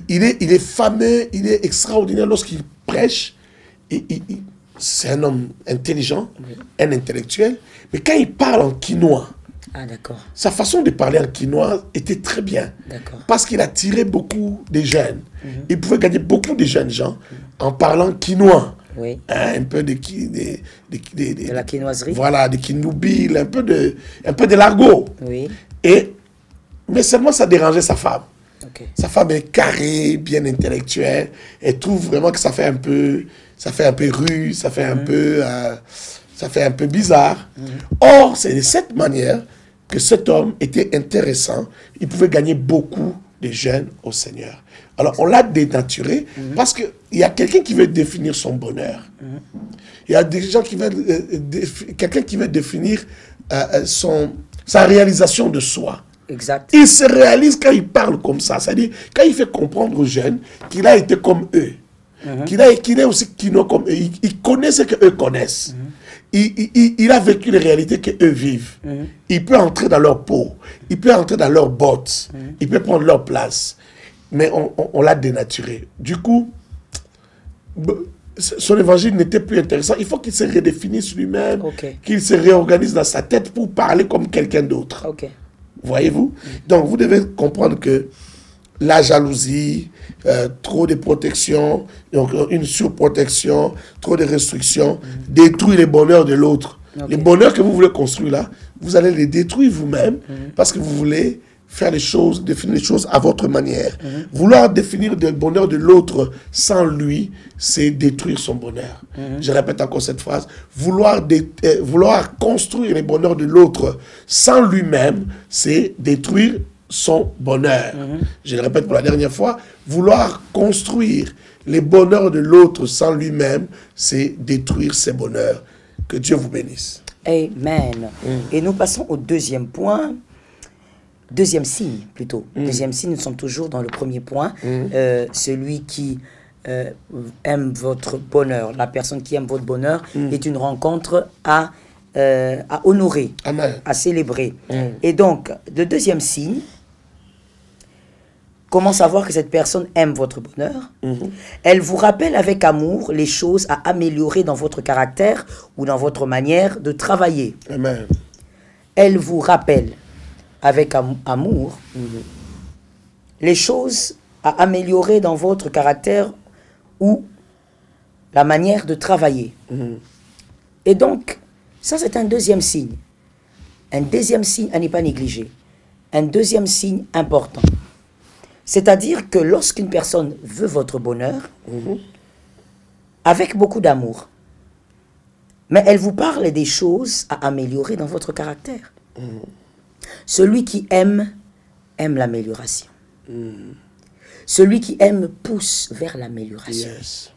Il est fameux, il est extraordinaire lorsqu'il prêche. C'est un homme intelligent, un intellectuel. Mais quand il parle en quinois, sa façon de parler en quinois était très bien. Parce qu'il attirait beaucoup de jeunes. Il pouvait gagner beaucoup de jeunes gens en parlant quinois. Un peu de la quinoiserie. Voilà, de quinoubil, un peu de l'argot. Mais seulement ça dérangeait sa femme. Sa femme est carrée, bien intellectuelle. Elle trouve vraiment que ça fait un peu rude, ça fait un peu bizarre. Or, c'est de cette manière que cet homme était intéressant. Il pouvait gagner beaucoup de jeunes au Seigneur. Alors, on l'a dénaturé parce qu'il y a quelqu'un qui veut définir son bonheur. Il y a des gens qui veulent quelqu'un qui veut définir sa réalisation de soi. Exact. Il se réalise quand il parle comme ça. C'est-à-dire, quand il fait comprendre aux jeunes qu'il a été comme eux, qu'il est aussi quinois comme eux, il connaît ce qu'eux connaissent. Il a vécu les réalités qu'eux vivent. Il peut entrer dans leur peau, il peut entrer dans leurs bottes, il peut prendre leur place. Mais on l'a dénaturé. Du coup, son évangile n'était plus intéressant. Il faut qu'il se redéfinisse lui-même, qu'il se réorganise dans sa tête pour parler comme quelqu'un d'autre. Voyez-vous? Donc, vous devez comprendre que la jalousie, trop de protection, donc une surprotection, trop de restrictions, détruit le bonheur de l'autre. Le bonheur que vous voulez construire là, vous allez le détruire vous-même parce que vous voulez faire les choses, définir les choses à votre manière. Vouloir définir le bonheur de l'autre sans lui, c'est détruire son bonheur. Je répète encore cette phrase. Vouloir construire le bonheur de l'autre sans lui-même, c'est détruire son bonheur. Je le répète pour la dernière fois, vouloir construire les bonheurs de l'autre sans lui-même, c'est détruire ses bonheurs. Que Dieu vous bénisse. Amen. Et nous passons au deuxième point. Deuxième signe, plutôt. Deuxième signe, nous sommes toujours dans le premier point. Celui qui aime votre bonheur, la personne qui aime votre bonheur, est une rencontre à honorer, Amen. à célébrer. Et donc, le deuxième signe, comment savoir que cette personne aime votre bonheur? Elle vous rappelle avec amour les choses à améliorer dans votre caractère ou dans votre manière de travailler. Amen. Elle vous rappelle avec amour les choses à améliorer dans votre caractère ou la manière de travailler. Et donc, ça c'est un deuxième signe. Un deuxième signe à ne pas négliger. Un deuxième signe important. C'est-à-dire que lorsqu'une personne veut votre bonheur, avec beaucoup d'amour, mais elle vous parle des choses à améliorer dans votre caractère. Celui qui aime l'amélioration. Celui qui aime pousse vers l'amélioration. Yes.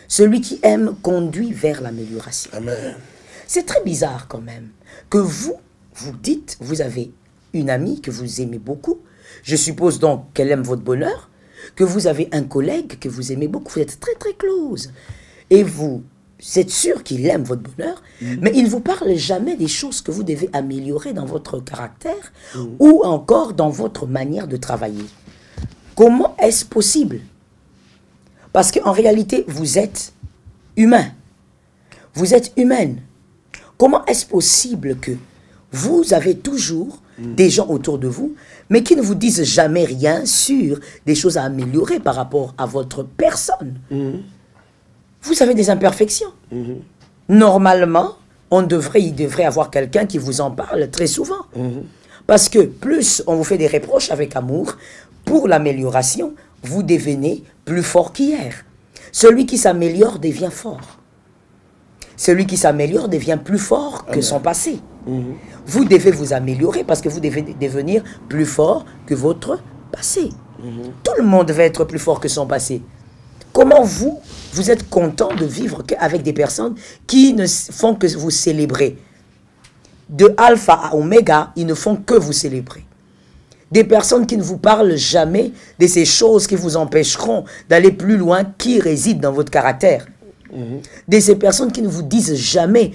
Celui qui aime conduit vers l'amélioration. Amen. C'est très bizarre quand même que vous dites, vous avez une amie que vous aimez beaucoup. Je suppose donc qu'elle aime votre bonheur, que vous avez un collègue que vous aimez beaucoup, vous êtes très très close. Et vous êtes sûr qu'il aime votre bonheur, mais il ne vous parle jamais des choses que vous devez améliorer dans votre caractère ou encore dans votre manière de travailler. Comment est-ce possible? Parce qu'en réalité, vous êtes humain. Vous êtes humaine. Comment est-ce possible que vous avez toujours des gens autour de vous, mais qui ne vous disent jamais rien sur des choses à améliorer par rapport à votre personne? Vous avez des imperfections. Normalement, il devrait avoir quelqu'un qui vous en parle très souvent. Parce que plus on vous fait des reproches avec amour, pour l'amélioration, vous devenez plus fort qu'hier. Celui qui s'améliore devient fort. Celui qui s'améliore devient plus fort que son passé. Vous devez vous améliorer parce que vous devez devenir plus fort que votre passé. Tout le monde veut être plus fort que son passé. Comment vous êtes content de vivre avec des personnes qui ne font que vous célébrer? De alpha à oméga, ils ne font que vous célébrer. Des personnes qui ne vous parlent jamais de ces choses qui vous empêcheront d'aller plus loin, qui résident dans votre caractère. De ces personnes qui ne vous disent jamais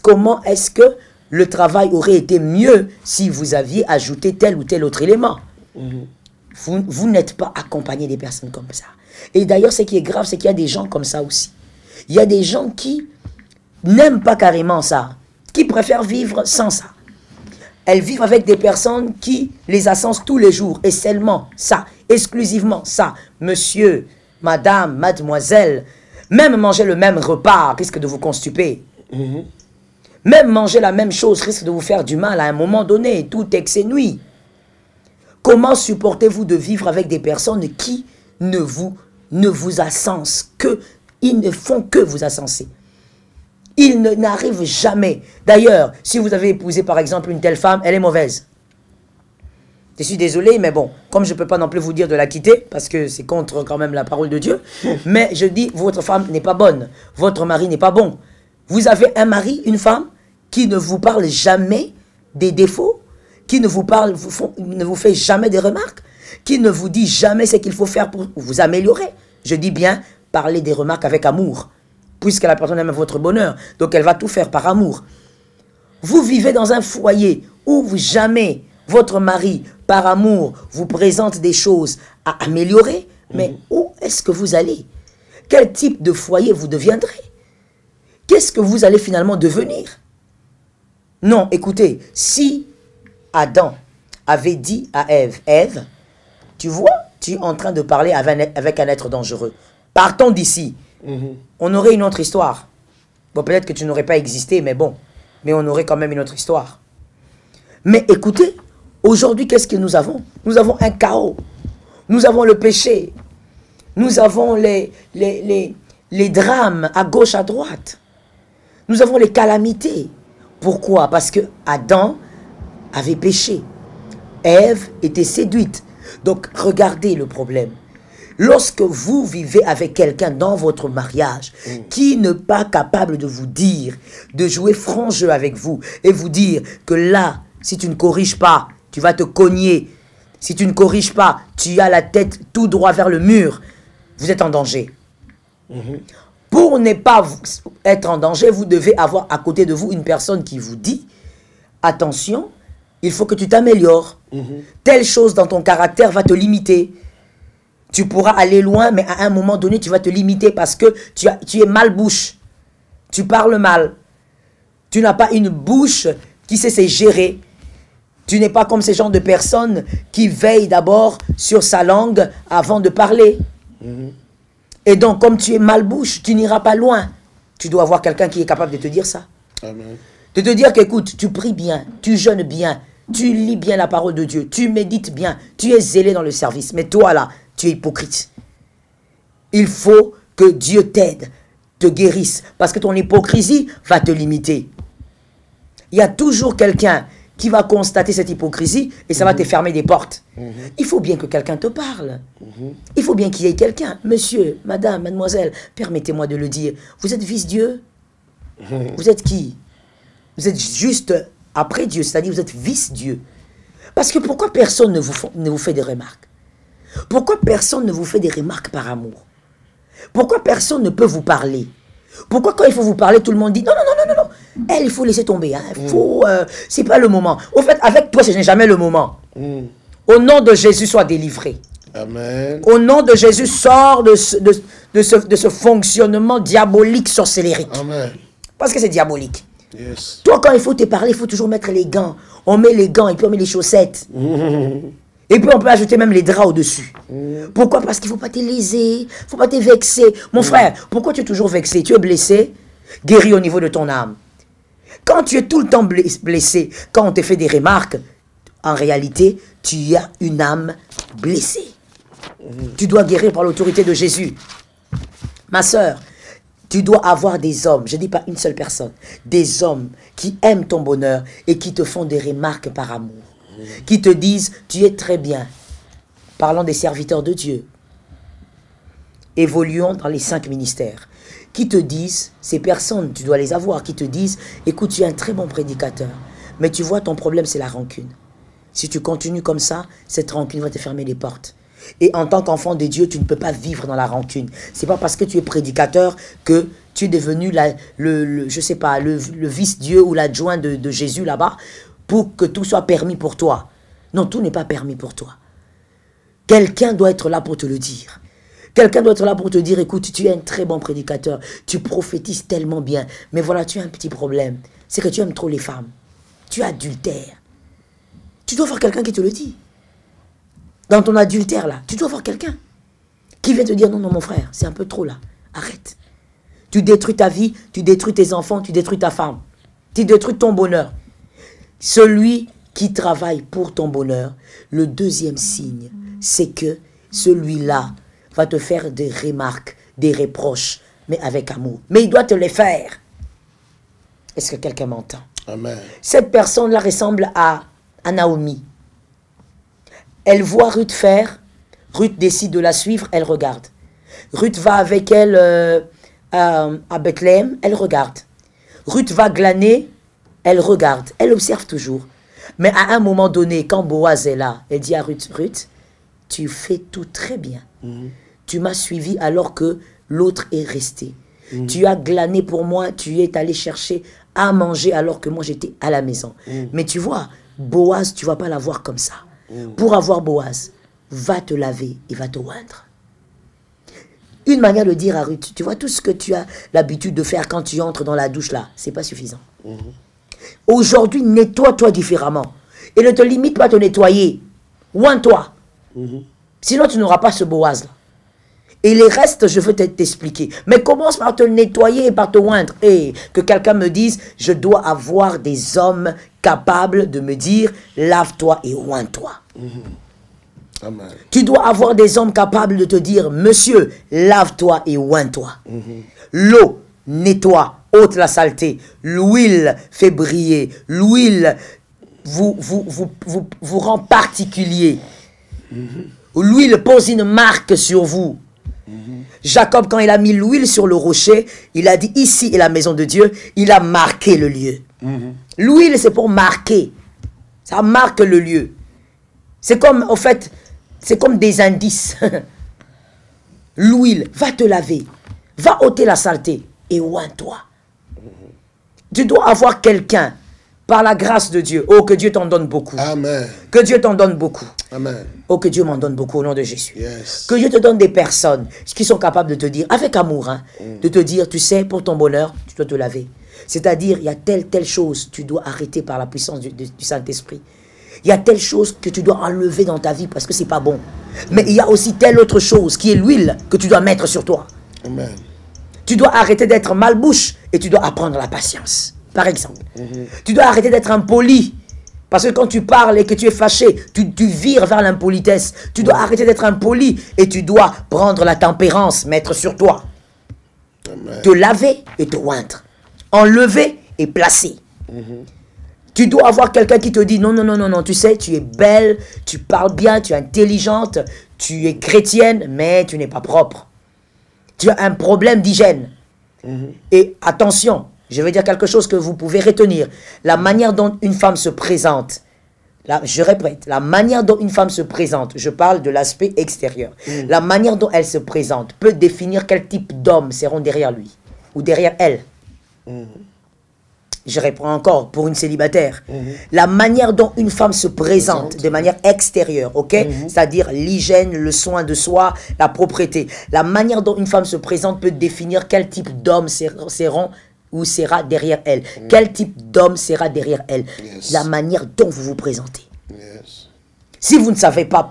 comment est-ce que le travail aurait été mieux si vous aviez ajouté tel ou tel autre élément. Vous n'êtes pas accompagné des personnes comme ça. Et d'ailleurs, ce qui est grave, c'est qu'il y a des gens comme ça aussi. Il y a des gens qui n'aiment pas carrément ça, qui préfèrent vivre sans ça. Elles vivent avec des personnes qui les ascensent tous les jours, et seulement ça, exclusivement ça. Monsieur, madame, mademoiselle, même manger le même repas risque de vous constiper. Même manger la même chose risque de vous faire du mal à un moment donné, tout excès nuit. Comment supportez-vous de vivre avec des personnes qui ne vous ascensent que, ils ne font que vous ascenser? Ils n'arrivent jamais. D'ailleurs, si vous avez épousé par exemple une telle femme, elle est mauvaise. Je suis désolé, mais bon, comme je ne peux pas non plus vous dire de la quitter, parce que c'est contre quand même la parole de Dieu, mais je dis, votre femme n'est pas bonne, votre mari n'est pas bon. Vous avez un mari, une femme, qui ne vous parle jamais des défauts, qui ne vous fait jamais des remarques, qui ne vous dit jamais ce qu'il faut faire pour vous améliorer. Je dis bien, parler des remarques avec amour, puisque la personne aime votre bonheur, donc elle va tout faire par amour. Vous vivez dans un foyer où jamais votre mari, par amour, vous présente des choses à améliorer, mais où est-ce que vous allez? Quel type de foyer vous deviendrez? Qu'est-ce que vous allez finalement devenir? Non, écoutez, si Adam avait dit à Ève, Ève, tu vois, tu es en train de parler avec un être dangereux. Partons d'ici. On aurait une autre histoire. Bon, peut-être que tu n'aurais pas existé, mais bon. Mais on aurait quand même une autre histoire. Mais écoutez, aujourd'hui, qu'est-ce que nous avons? Nous avons un chaos. Nous avons le péché. Nous avons les drames à gauche, à droite. Nous avons les calamités. Pourquoi? Parce que Adam avait péché. Ève était séduite. Donc, regardez le problème. Lorsque vous vivez avec quelqu'un dans votre mariage qui n'est pas capable de vous dire, de jouer franc jeu avec vous et vous dire que là, si tu ne corriges pas, tu vas te cogner. Si tu ne corriges pas, tu as la tête tout droit vers le mur. Vous êtes en danger. Pour ne pas être en danger, vous devez avoir à côté de vous une personne qui vous dit « Attention, il faut que tu t'améliores. Telle chose dans ton caractère va te limiter. Tu pourras aller loin, mais à un moment donné, tu vas te limiter parce que tu es mal-bouche. Tu parles mal. Tu n'as pas une bouche qui sait se gérer. Tu n'es pas comme ces gens de personnes qui veillent d'abord sur sa langue avant de parler. Et donc, comme tu es mal-bouche, tu n'iras pas loin. Tu dois avoir quelqu'un qui est capable de te dire ça. Amen. De te dire qu'écoute, tu pries bien, tu jeûnes bien, tu lis bien la parole de Dieu, tu médites bien, tu es zélé dans le service. Mais toi là, tu es hypocrite. Il faut que Dieu t'aide, te guérisse, parce que ton hypocrisie va te limiter. Il y a toujours quelqu'un qui va constater cette hypocrisie et ça va te fermer des portes. Il faut bien que quelqu'un te parle. Il faut bien qu'il y ait quelqu'un. Monsieur, madame, mademoiselle, permettez-moi de le dire. Vous êtes vice-dieu? Vous êtes qui? Vous êtes juste après Dieu, c'est-à-dire vous êtes vice-dieu. Parce que pourquoi personne ne vous fait des remarques? Pourquoi personne ne vous fait des remarques par amour? Pourquoi personne ne peut vous parler? Pourquoi quand il faut vous parler, tout le monde dit non, non, non, non, non, non. Elle, il faut laisser tomber. Hein. C'est pas le moment. Au fait, avec toi, ce n'est jamais le moment. Au nom de Jésus, sois délivré. Amen. Au nom de Jésus, sors de ce fonctionnement diabolique sorcellérique. Amen. Parce que c'est diabolique. Yes. Toi, quand il faut te parler, il faut toujours mettre les gants. On met les gants et puis on met les chaussettes. Et puis on peut ajouter même les draps au-dessus. Pourquoi? Parce qu'il ne faut pas te léser, il ne faut pas te vexer. Mon frère, pourquoi tu es toujours vexé? Tu es blessé, guéri au niveau de ton âme. Quand tu es tout le temps blessé, quand on te fait des remarques, en réalité, tu as une âme blessée. Tu dois guérir par l'autorité de Jésus. Ma soeur, tu dois avoir des hommes, je ne dis pas une seule personne, des hommes qui aiment ton bonheur et qui te font des remarques par amour. Qui te disent, tu es très bien. Parlons des serviteurs de Dieu. Évoluons dans les 5 ministères. Qui te disent, ces personnes, tu dois les avoir, qui te disent, écoute, tu es un très bon prédicateur, mais tu vois, ton problème, c'est la rancune. Si tu continues comme ça, cette rancune va te fermer les portes. Et en tant qu'enfant de Dieu, tu ne peux pas vivre dans la rancune. C'est pas parce que tu es prédicateur que tu es devenu je sais pas, le vice-dieu ou l'adjoint de Jésus là-bas, pour que tout soit permis pour toi. Non, tout n'est pas permis pour toi. Quelqu'un doit être là pour te le dire. Quelqu'un doit être là pour te dire, écoute, tu es un très bon prédicateur, tu prophétises tellement bien, mais voilà, tu as un petit problème. C'est que tu aimes trop les femmes. Tu adultères. Tu dois avoir quelqu'un qui te le dit. Dans ton adultère, là, tu dois avoir quelqu'un qui vient te dire, non, non, mon frère, c'est un peu trop, là. Arrête. Tu détruis ta vie, tu détruis tes enfants, tu détruis ta femme. Tu détruis ton bonheur. Celui qui travaille pour ton bonheur, le deuxième signe, c'est que celui-là va te faire des remarques, des reproches, mais avec amour. Mais il doit te les faire. Est-ce que quelqu'un m'entend? Amen. Cette personne-là ressemble à Naomi. Elle voit Ruth faire, Ruth décide de la suivre, elle regarde. Ruth va avec elle à Bethléem, elle regarde. Ruth va glaner, elle regarde, elle observe toujours. Mais à un moment donné, quand Boaz est là, elle dit à Ruth, Ruth, tu fais tout très bien. Tu m'as suivi alors que l'autre est resté. Tu as glané pour moi, tu es allé chercher à manger alors que moi j'étais à la maison. Mais tu vois, Boaz, tu ne vas pas l'avoir comme ça. Pour avoir Boaz, va te laver et va te oindre. Une manière de dire à Ruth, tu vois, tout ce que tu as l'habitude de faire quand tu entres dans la douche là, c'est pas suffisant. Aujourd'hui, nettoie-toi différemment. Et ne te limite pas à te nettoyer. Oins-toi. Sinon, tu n'auras pas ce Boaz là. Et les restes, je veux t'expliquer. Mais commence par te nettoyer et par te oindre. Et que quelqu'un me dise, je dois avoir des hommes capables de me dire, lave-toi et oins-toi. Amen. Tu dois avoir des hommes capables de te dire, monsieur, lave-toi et oins-toi. L'eau nettoie, ôte la saleté. L'huile fait briller. L'huile vous rend particulier. L'huile pose une marque sur vous. Jacob, quand il a mis l'huile sur le rocher, il a dit, ici est la maison de Dieu, il a marqué le lieu. L'huile, c'est pour marquer. Ça marque le lieu. C'est comme, en fait, c'est comme des indices. L'huile, va te laver, va ôter la saleté et oins-toi. Tu dois avoir quelqu'un, par la grâce de Dieu. Oh, que Dieu t'en donne beaucoup. Amen. Que Dieu t'en donne beaucoup. Amen. Oh, que Dieu m'en donne beaucoup au nom de Jésus. Yes. Que Dieu te donne des personnes qui sont capables de te dire, avec amour, hein, de te dire, tu sais, pour ton bonheur, tu dois te laver. C'est-à-dire, il y a telle chose, tu dois arrêter par la puissance du Saint-Esprit. Il y a telle chose que tu dois enlever dans ta vie parce que c'est pas bon. Mais il y a aussi telle autre chose qui est l'huile que tu dois mettre sur toi. Amen. Tu dois arrêter d'être malbouche et tu dois apprendre la patience. Par exemple, tu dois arrêter d'être impoli. Parce que quand tu parles et que tu es fâché, tu vires vers l'impolitesse. Tu dois arrêter d'être impoli et tu dois prendre la tempérance, mettre sur toi. Amen. Te laver et te oindre. Enlever et placer. Tu dois avoir quelqu'un qui te dit non, non, non, non, non, tu sais, tu es belle, tu parles bien, tu es intelligente, tu es chrétienne, mais tu n'es pas propre. Tu as un problème d'hygiène. Et attention, je vais dire quelque chose que vous pouvez retenir. La manière dont une femme se présente, là, je répète, la manière dont une femme se présente, je parle de l'aspect extérieur. La manière dont elle se présente peut définir quel type d'hommes seront derrière lui ou derrière elle. Je reprends encore pour une célibataire. La manière dont une femme se présente de manière extérieure, ok? C'est-à-dire l'hygiène, le soin de soi, la propreté. La manière dont une femme se présente peut définir quel type d'homme seront ou sera derrière elle. Quel type d'homme sera derrière elle. La manière dont vous vous présentez. Si vous ne savez pas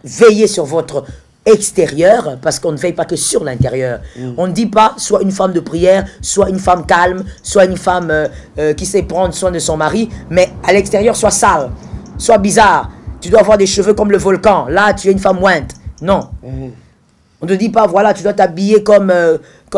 veiller sur votre extérieur, parce qu'on ne veille pas que sur l'intérieur. On ne dit pas soit une femme de prière, soit une femme calme, soit une femme qui sait prendre soin de son mari, mais à l'extérieur soit sale, soit bizarre. Tu dois avoir des cheveux comme le volcan. Là, tu es une femme ointe. Non. On ne dit pas, voilà, tu dois t'habiller comme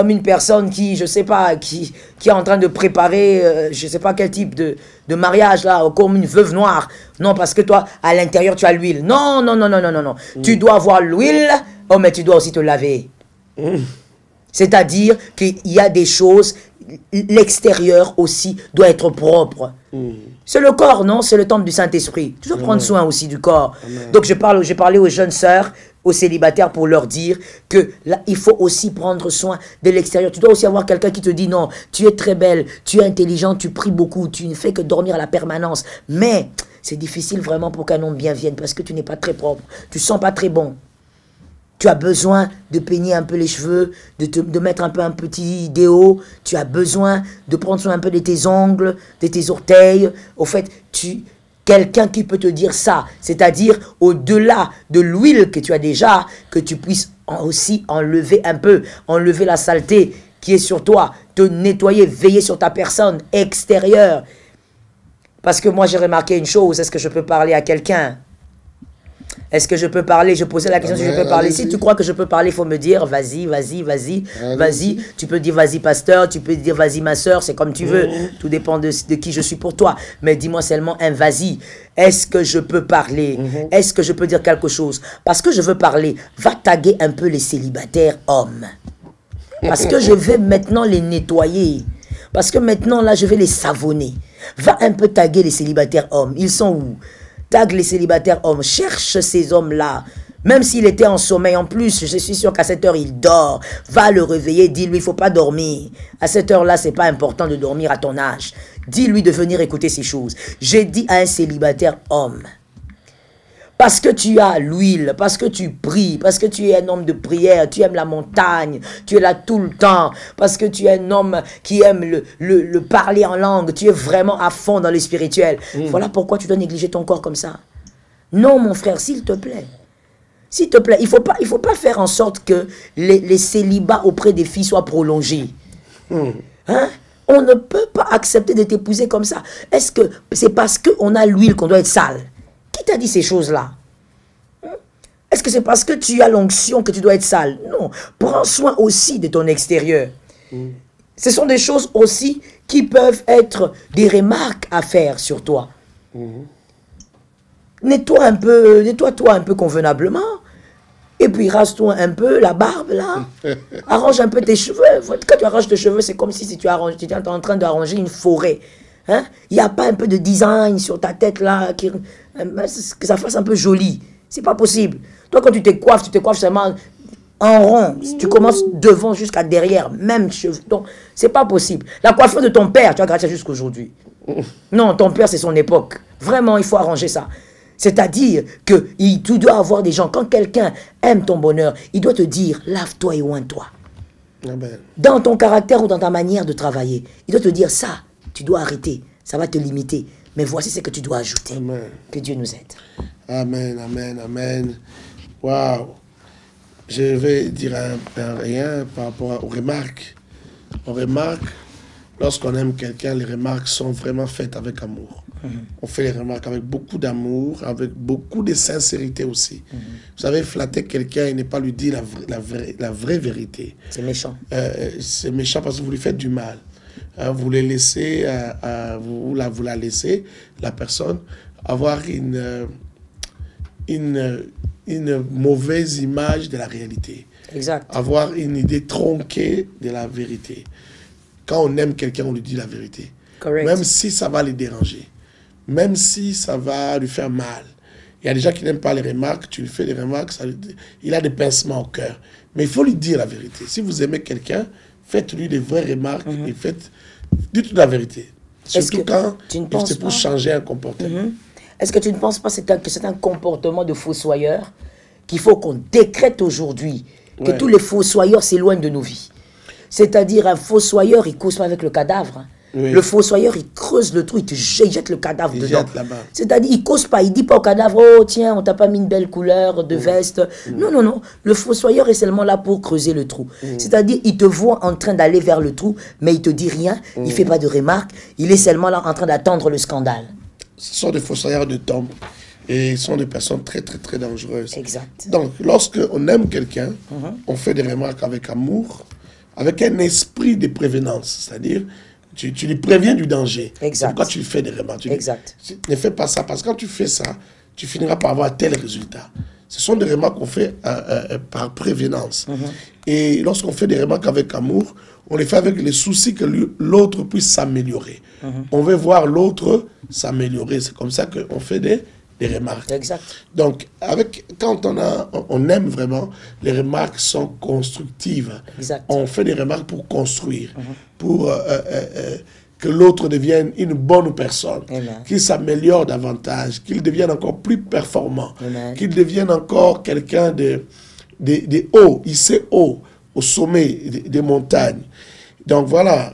une personne qui, je sais pas, qui est en train de préparer, je sais pas quel type de mariage, là, comme une veuve noire. Non, parce que toi, à l'intérieur, tu as l'huile. Non, non, non, non, non, non, non. Tu dois avoir l'huile, oh, mais tu dois aussi te laver. C'est-à-dire qu'il y a des choses, l'extérieur aussi doit être propre. C'est le corps, non? C'est le temple du Saint-Esprit. Tu dois prendre soin aussi du corps. Donc, j'ai parlé aux jeunes sœurs, aux célibataires pour leur dire que là, il faut aussi prendre soin de l'extérieur. Tu dois aussi avoir quelqu'un qui te dit non, tu es très belle, tu es intelligente, tu pries beaucoup, tu ne fais que dormir à la permanence. Mais c'est difficile vraiment pour qu'un homme bien vienne parce que tu n'es pas très propre, tu ne sens pas très bon. Tu as besoin de peigner un peu les cheveux, de mettre un peu un petit déo. Tu as besoin de prendre soin un peu de tes ongles, de tes orteils. Au fait, quelqu'un qui peut te dire ça, c'est-à-dire au-delà de l'huile que tu as déjà, que tu puisses aussi enlever un peu, enlever la saleté qui est sur toi, te nettoyer, veiller sur ta personne extérieure. Parce que moi j'ai remarqué une chose, est-ce que je peux parler à quelqu'un? Est-ce que je peux parler? Je posais la question si je peux parler. Si tu crois que je peux parler, il faut me dire, vas-y, vas-y, vas-y, vas-y. Tu peux dire, vas-y, pasteur, tu peux dire, vas-y, ma soeur, c'est comme tu veux. Tout dépend de qui je suis pour toi. Mais dis-moi seulement un vas-y. Est-ce que je peux parler? Est-ce que je peux dire quelque chose? Parce que je veux parler, va taguer un peu les célibataires hommes. Parce que je vais maintenant les nettoyer. Parce que maintenant, là, je vais les savonner. Va un peu taguer les célibataires hommes. Ils sont où? Tag les célibataires hommes, cherche ces hommes-là. Même s'il était en sommeil, en plus, je suis sûr qu'à cette heure, il dort. Va le réveiller, dis-lui, il ne faut pas dormir. À cette heure-là, ce n'est pas important de dormir à ton âge. Dis-lui de venir écouter ces choses. J'ai dit à un célibataire homme, parce que tu as l'huile, parce que tu pries, parce que tu es un homme de prière, tu aimes la montagne, tu es là tout le temps, parce que tu es un homme qui aime le parler en langue, tu es vraiment à fond dans le spirituel. Voilà pourquoi tu dois négliger ton corps comme ça. Non, mon frère, s'il te plaît. S'il te plaît, il faut pas faire en sorte que les célibats auprès des filles soient prolongés. Hein? On ne peut pas accepter de t'épouser comme ça. Est-ce que c'est parce qu'on a l'huile qu'on doit être sale? Qui t'a dit ces choses-là? Est-ce que c'est parce que tu as l'onction que tu dois être sale? Non. Prends soin aussi de ton extérieur. Ce sont des choses aussi qui peuvent être des remarques à faire sur toi. Nettoie-toi un peu convenablement. Et puis rase-toi un peu la barbe là. Arrange un peu tes cheveux. Quand tu arranges tes cheveux, c'est comme si tu étais en train d'arranger une forêt. Hein? Il n'y a pas un peu de design sur ta tête là, que ça fasse un peu joli. C'est pas possible. Toi, quand tu te coiffes seulement en rond. Tu commences devant jusqu'à derrière, même cheveux. Donc, c'est pas possible. La coiffure de ton père, tu as gratté jusqu'aujourd'hui. Non, ton père, c'est son époque. Vraiment, il faut arranger ça. C'est-à-dire que tu dois avoir des gens, quand quelqu'un aime ton bonheur, il doit te dire, lave-toi et oins-toi. Dans ton caractère ou dans ta manière de travailler, il doit te dire ça, tu dois arrêter, ça va te limiter. Mais voici ce que tu dois ajouter. Amen. Que Dieu nous aide. Amen, amen, amen. Waouh. Je vais dire rien par rapport aux remarques. On remarque, lorsqu'on aime quelqu'un, les remarques sont vraiment faites avec amour. On fait les remarques avec beaucoup d'amour, avec beaucoup de sincérité aussi. Vous savez, flatter quelqu'un et ne pas lui dire la vraie vérité. C'est méchant. C'est méchant parce que vous lui faites du mal. Vous les laissez, vous la laissez, la personne, avoir une mauvaise image de la réalité. Exact. Avoir une idée tronquée de la vérité. Quand on aime quelqu'un, on lui dit la vérité. Correct. Même si ça va les déranger. Même si ça va lui faire mal. Il y a des gens qui n'aiment pas les remarques. Tu lui fais des remarques, il a des pincements au cœur. Mais il faut lui dire la vérité. Si vous aimez quelqu'un, faites-lui des vraies remarques et dites-lui la vérité. Surtout quand c'est pour changer un comportement. Est-ce que tu ne penses pas que c'est un comportement de fossoyeur qu'il faut qu'on décrète aujourd'hui, que tous les fossoyeurs s'éloignent de nos vies? C'est-à-dire, un fossoyeur, il ne cause pas avec le cadavre. Oui. Le fossoyeur, il creuse le trou, il jette le cadavre dedans. C'est-à-dire, il ne cause pas, il ne dit pas au cadavre, oh tiens, on t'a pas mis une belle couleur de veste. Non, non, non. Le fossoyeur est seulement là pour creuser le trou. C'est-à-dire, il te voit en train d'aller vers le trou, mais il ne te dit rien, il ne fait pas de remarques, il est seulement là en train d'attendre le scandale. Ce sont des fossoyeurs de tombe et ce sont des personnes très, très, très dangereuses. Exact. Donc, lorsqu'on aime quelqu'un, on fait des remarques avec amour, avec un esprit de prévenance, c'est-à-dire tu lui préviens du danger. Exact. C'est pourquoi tu lui fais des remarques. Exact. Ne fais pas ça, parce que quand tu fais ça, tu finiras par avoir tel résultat. Ce sont des remarques qu'on fait par prévenance. Et lorsqu'on fait des remarques avec amour, on les fait avec les soucis que l'autre puisse s'améliorer. On veut voir l'autre s'améliorer. C'est comme ça qu'on fait des remarques. Exact. Donc, quand on aime vraiment, les remarques sont constructives. Exact. On fait des remarques pour construire, pour que l'autre devienne une bonne personne, qu'il s'améliore davantage, qu'il devienne encore plus performant, qu'il devienne encore quelqu'un de haut, hissé haut, au sommet des montagnes. Donc voilà,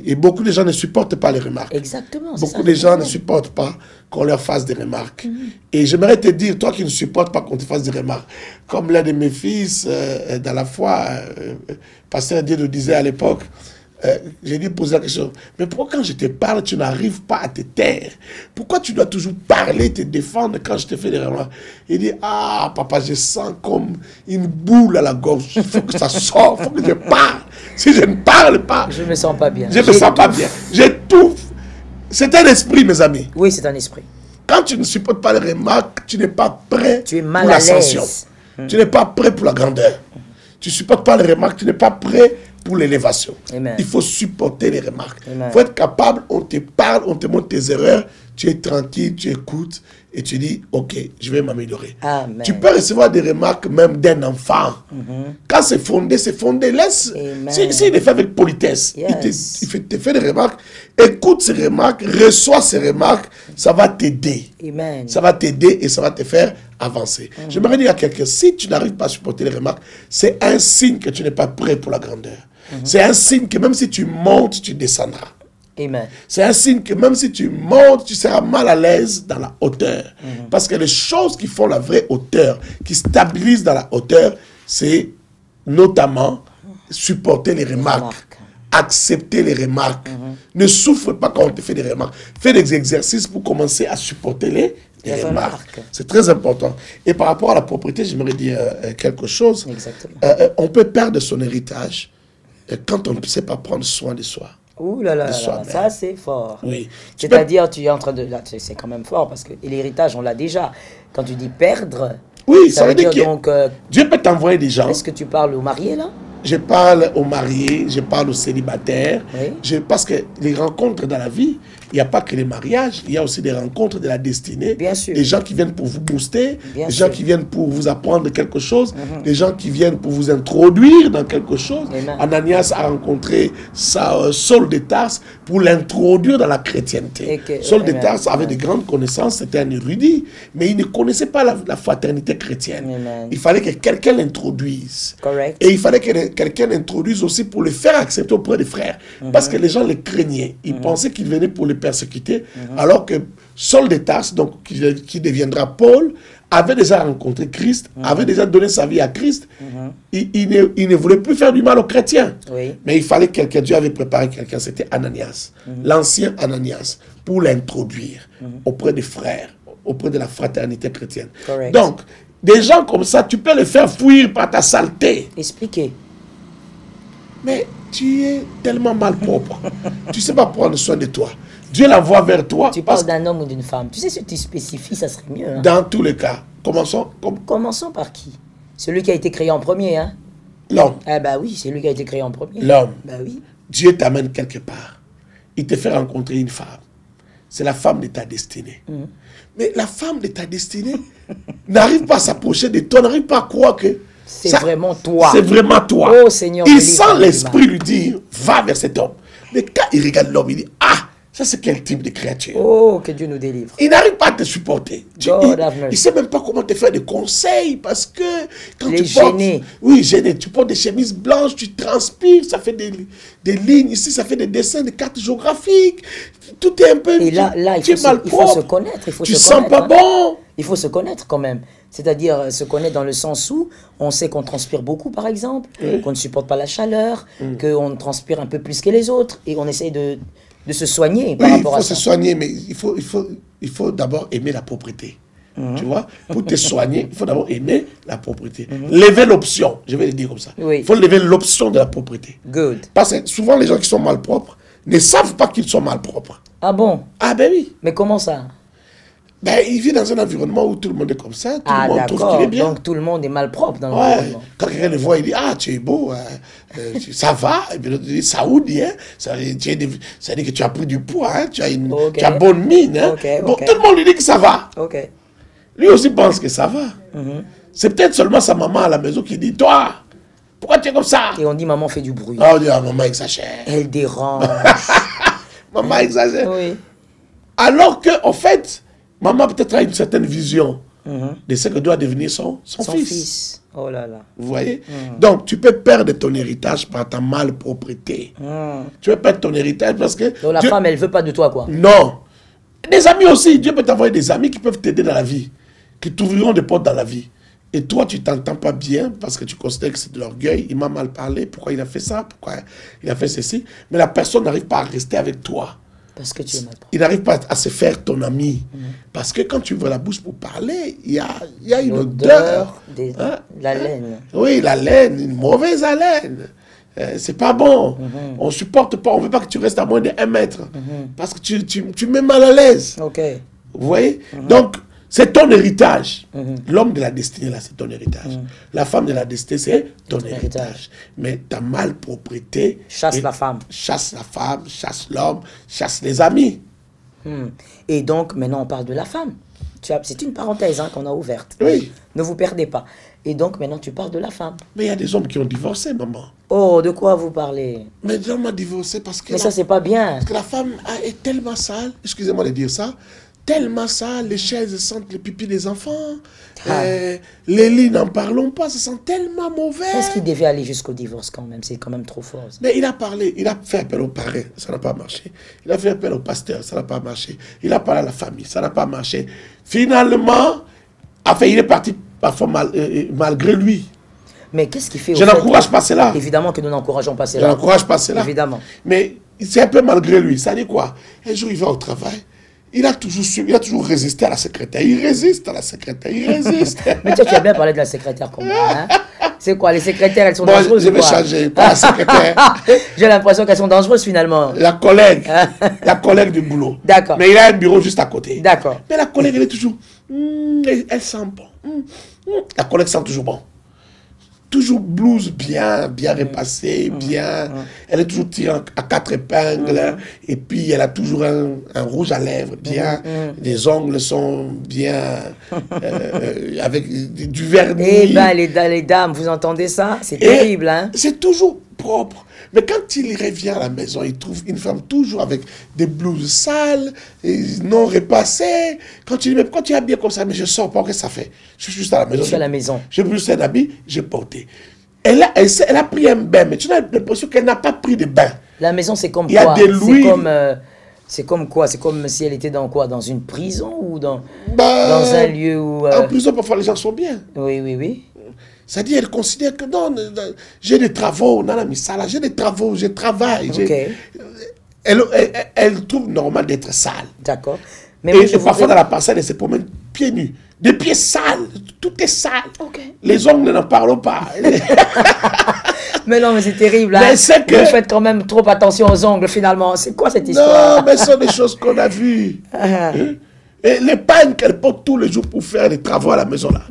et beaucoup de gens ne supportent pas les remarques. Exactement. Beaucoup de gens ne supportent pas qu'on leur fasse des remarques. Et j'aimerais te dire, toi qui ne supportes pas qu'on te fasse des remarques, comme l'un de mes fils, dans la foi, Pasteur Dieu nous disait à l'époque, j'ai dit poser la question, mais pourquoi quand je te parle, tu n'arrives pas à te taire? Pourquoi tu dois toujours parler, te défendre quand je te fais des remarques? Il dit, ah papa, je sens comme une boule à la gorge, il faut que ça sorte, il faut que je parle. Si je ne parle pas, je ne me sens pas bien. Je ne me sens pas bien. J'étouffe. C'est un esprit, mes amis. Oui, c'est un esprit. Quand tu ne supportes pas les remarques, tu n'es pas prêt pour l'ascension. Tu n'es pas prêt pour la grandeur. Tu ne supportes pas les remarques, tu n'es pas prêt pour l'élévation. Il faut supporter les remarques. Il faut être capable, on te parle, on te montre tes erreurs, tu es tranquille, tu écoutes et tu dis, ok, je vais m'améliorer. Tu peux recevoir des remarques même d'un enfant. Quand c'est fondé, c'est fondé. Laisse. S'il est fait avec politesse, il te fait des remarques, écoute ces remarques, reçois ces remarques, ça va t'aider. Ça va t'aider et ça va te faire avancer. J'aimerais dire à quelqu'un, si tu n'arrives pas à supporter les remarques, c'est un signe que tu n'es pas prêt pour la grandeur. C'est un signe que même si tu montes, tu descendras. C'est un signe que même si tu montes, tu seras mal à l'aise dans la hauteur. Parce que les choses qui font la vraie hauteur, qui stabilisent dans la hauteur, c'est notamment supporter les remarques, accepter les remarques. Ne souffre pas quand on te fait des remarques. Fais des exercices pour commencer à supporter les remarques. C'est très important. Et par rapport à la propriété, j'aimerais dire quelque chose. On peut perdre son héritage quand on ne sait pas prendre soin de soi. Ouh là là, ça c'est fort. Oui. C'est-à-dire, tu es en train de... Là, c'est quand même fort, parce que l'héritage, on l'a déjà. Quand tu dis perdre, oui, ça veut dire donc... Dieu peut t'envoyer des gens. Est-ce que tu parles aux mariés, là? Je parle aux mariés, je parle aux célibataires. Oui. Parce que les rencontres dans la vie, il n'y a pas que les mariages, il y a aussi des rencontres de la destinée. Bien sûr. Des gens qui viennent pour vous booster, Bien des sûr. gens qui viennent pour vous apprendre quelque chose, des gens qui viennent pour vous introduire dans quelque chose. Amen. Ananias a rencontré Saul de Tarse pour l'introduire dans la chrétienté. Saul de Tarse avait de grandes connaissances, c'était un érudit, mais il ne connaissait pas la fraternité chrétienne. Amen. Il fallait que quelqu'un l'introduise. Correct. Et il fallait que quelqu'un l'introduise aussi pour le faire accepter auprès des frères. Parce que les gens le craignaient. Ils pensaient qu'il venait pour les persécuter. Alors que Saul de Tarse, donc, qui deviendra Paul, avait déjà rencontré Christ, avait déjà donné sa vie à Christ. Il ne voulait plus faire du mal aux chrétiens. Oui. Mais il fallait quelqu'un, Dieu avait préparé quelqu'un, c'était Ananias, l'ancien Ananias, pour l'introduire auprès des frères, auprès de la fraternité chrétienne. Correct. Donc, des gens comme ça, tu peux les faire fuir par ta saleté. Expliquez. Mais tu es tellement malpropre. Tu ne sais pas prendre soin de toi. Dieu l'envoie vers toi. Tu parles d'un homme ou d'une femme. Tu sais, si tu spécifies, ça serait mieux. Hein? Dans tous les cas. Commençons par qui? Celui qui a été créé en premier. Hein? L'homme. Ah bah oui, c'est lui qui a été créé en premier. L'homme. Bah oui. Dieu t'amène quelque part. Il te fait rencontrer une femme. C'est la femme de ta destinée. Mais la femme de ta destinée n'arrive pas à s'approcher de toi, n'arrive pas à croire que c'est vraiment toi. C'est vraiment toi. Oh Seigneur. Il sent l'esprit lui dire, va vers cet homme. Mais quand il regarde l'homme, il dit, ah, ça c'est quel type de créature? Oh, que Dieu nous délivre. Il n'arrive pas à te supporter. Il ne sait même pas comment te faire des conseils parce que quand tu portes... gêné. Oui, gêné. Tu portes des chemises blanches, tu transpires, ça fait des lignes ici, ça fait des dessins, des cartes géographiques. Tout est un peu... Et là il faut se connaître. Tu ne sens pas bon. Il faut se connaître quand même. C'est-à-dire se connaître dans le sens où on sait qu'on transpire beaucoup, par exemple, qu'on ne supporte pas la chaleur, qu'on transpire un peu plus que les autres, et on essaie de se soigner par rapport à ça. Il faut se soigner, mais il faut d'abord aimer la propriété. Tu vois, pour te soigner, il faut d'abord aimer la propriété. Lever l'option, je vais le dire comme ça. Il faut lever l'option de la propriété. Good. Parce que souvent, les gens qui sont malpropres ne savent pas qu'ils sont malpropres. Ah bon? Ah ben oui. Mais comment ça? Ben, il vit dans un environnement où tout le monde est comme ça, tout le monde trouve qu'il est bien. Donc tout le monde est malpropre dans l'environnement. Quand quelqu'un le voit, il dit, ah, tu es beau, ça va. Et puis l'autre dit, ça dit, hein? Ça veut dire que tu as pris du poids, hein? Tu as bonne mine. Hein? Bon, tout le monde lui dit que ça va. Lui aussi pense que ça va. C'est peut-être seulement sa maman à la maison qui dit, toi, pourquoi tu es comme ça? Et on dit, maman fait du bruit. Ah, on dit, ah, maman exagère. Elle dérange. Maman exagère. Oui. Alors que, en fait, maman peut-être a une certaine vision de ce que doit devenir son fils. Oh là là. Vous voyez? Donc, tu peux perdre ton héritage par ta malpropreté. Tu peux perdre ton héritage parce que... Donc la femme, elle ne veut pas de toi, quoi. Non. Des amis aussi. Dieu peut t'envoyer des amis qui peuvent t'aider dans la vie, qui t'ouvriront des portes dans la vie. Et toi, tu ne t'entends pas bien parce que tu considères que c'est de l'orgueil. Il m'a mal parlé. Pourquoi il a fait ça? Pourquoi il a fait ceci? Mais la personne n'arrive pas à rester avec toi. Parce que tu es malpropre. Il n'arrive pas à se faire ton ami. Parce que quand tu ouvres la bouche pour parler, il y a une odeur. La laine. Oui, la laine, une mauvaise haleine. C'est pas bon. On ne supporte pas, on ne veut pas que tu restes à moins de 1 mètre. Parce que tu mets mal à l'aise. Vous voyez? Donc, c'est ton héritage. L'homme de la destinée, là, c'est ton héritage. La femme de la destinée, c'est ton héritage. Mais ta malpropreté... Chasse la femme. Chasse la femme, chasse l'homme, chasse les amis. Et donc, maintenant, on parle de la femme. C'est une parenthèse qu'on a ouverte. Oui. Ne vous perdez pas. Et donc, maintenant, tu parles de la femme. Mais il y a des hommes qui ont divorcé, maman. Oh, de quoi vous parlez? Mais l'homme a divorcé parce que... Mais ça, c'est pas bien. Parce que la femme est tellement sale, excusez-moi de dire ça, tellement sale, les chaises sentent le pipi des enfants, les lits, n'en parlons pas, ça sent tellement mauvais. Est-ce qu'il devait aller jusqu'au divorce quand même? C'est quand même trop fort. Ça. Mais il a parlé, il a fait appel au parrain, ça n'a pas marché. Il a fait appel au pasteur, ça n'a pas marché. Il a parlé à la famille, ça n'a pas marché. Finalement, enfin, il est parti parfois malgré lui. Mais qu'est-ce qu'il fait? Je n'encourage pas cela. Évidemment que nous n'encourageons pas cela. Je n'encourage pas cela. Évidemment. Mais c'est un peu malgré lui. Ça dit quoi? Un jour, il va au travail. Il a toujours résisté à la secrétaire. Il résiste à la secrétaire. Il résiste. Mais toi, tu as bien parlé de la secrétaire comme moi. Hein? C'est quoi, les secrétaires, elles sont dangereuses? Je vais changer, pas la secrétaire. J'ai l'impression qu'elles sont dangereuses finalement. La collègue du boulot. D'accord. Mais il a un bureau juste à côté. D'accord. Mais la collègue, elle est toujours... elle sent bon. La collègue sent toujours bon. Toujours blouse bien repassée, bien. Elle est toujours tirée à 4 épingles. Et puis, elle a toujours un rouge à lèvres, bien. Les ongles sont bien, avec du vernis. Eh bien, les dames, vous entendez ça? C'est terrible, hein? C'est toujours propre. Mais quand il revient à la maison, il trouve une femme toujours avec des blouses sales, non repassées. Quand tu dis, mais pourquoi tu es habillé comme ça? Mais je ne sors pas, qu'est-ce que ça fait? Je suis juste à la maison. Je suis à la maison. J'ai pris un habit, j'ai porté. Elle a pris un bain, mais tu as l'impression qu'elle n'a pas pris de bain. La maison, c'est comme quoi? Il y a des louis. C'est comme quoi? C'est comme si elle était dans quoi? Dans une prison ou dans un lieu où... En prison, parfois, les gens sont bien. Oui. C'est-à-dire, elle considère que non, j'ai des travaux, j'ai des travaux, je travaille. Okay. Elle trouve normal d'être sale. D'accord. Mais et parfois, dans la parcelle, elle se promène pieds nus. Des pieds sales, tout est sale. Okay. Les ongles n'en parlent pas. Mais non, mais c'est terrible. Hein? Vous faites quand même trop attention aux ongles, finalement. C'est quoi cette histoire? Non, mais ce sont des choses qu'on a vues. Et les pagnes qu'elle porte tous les jours pour faire les travaux à la maison, là.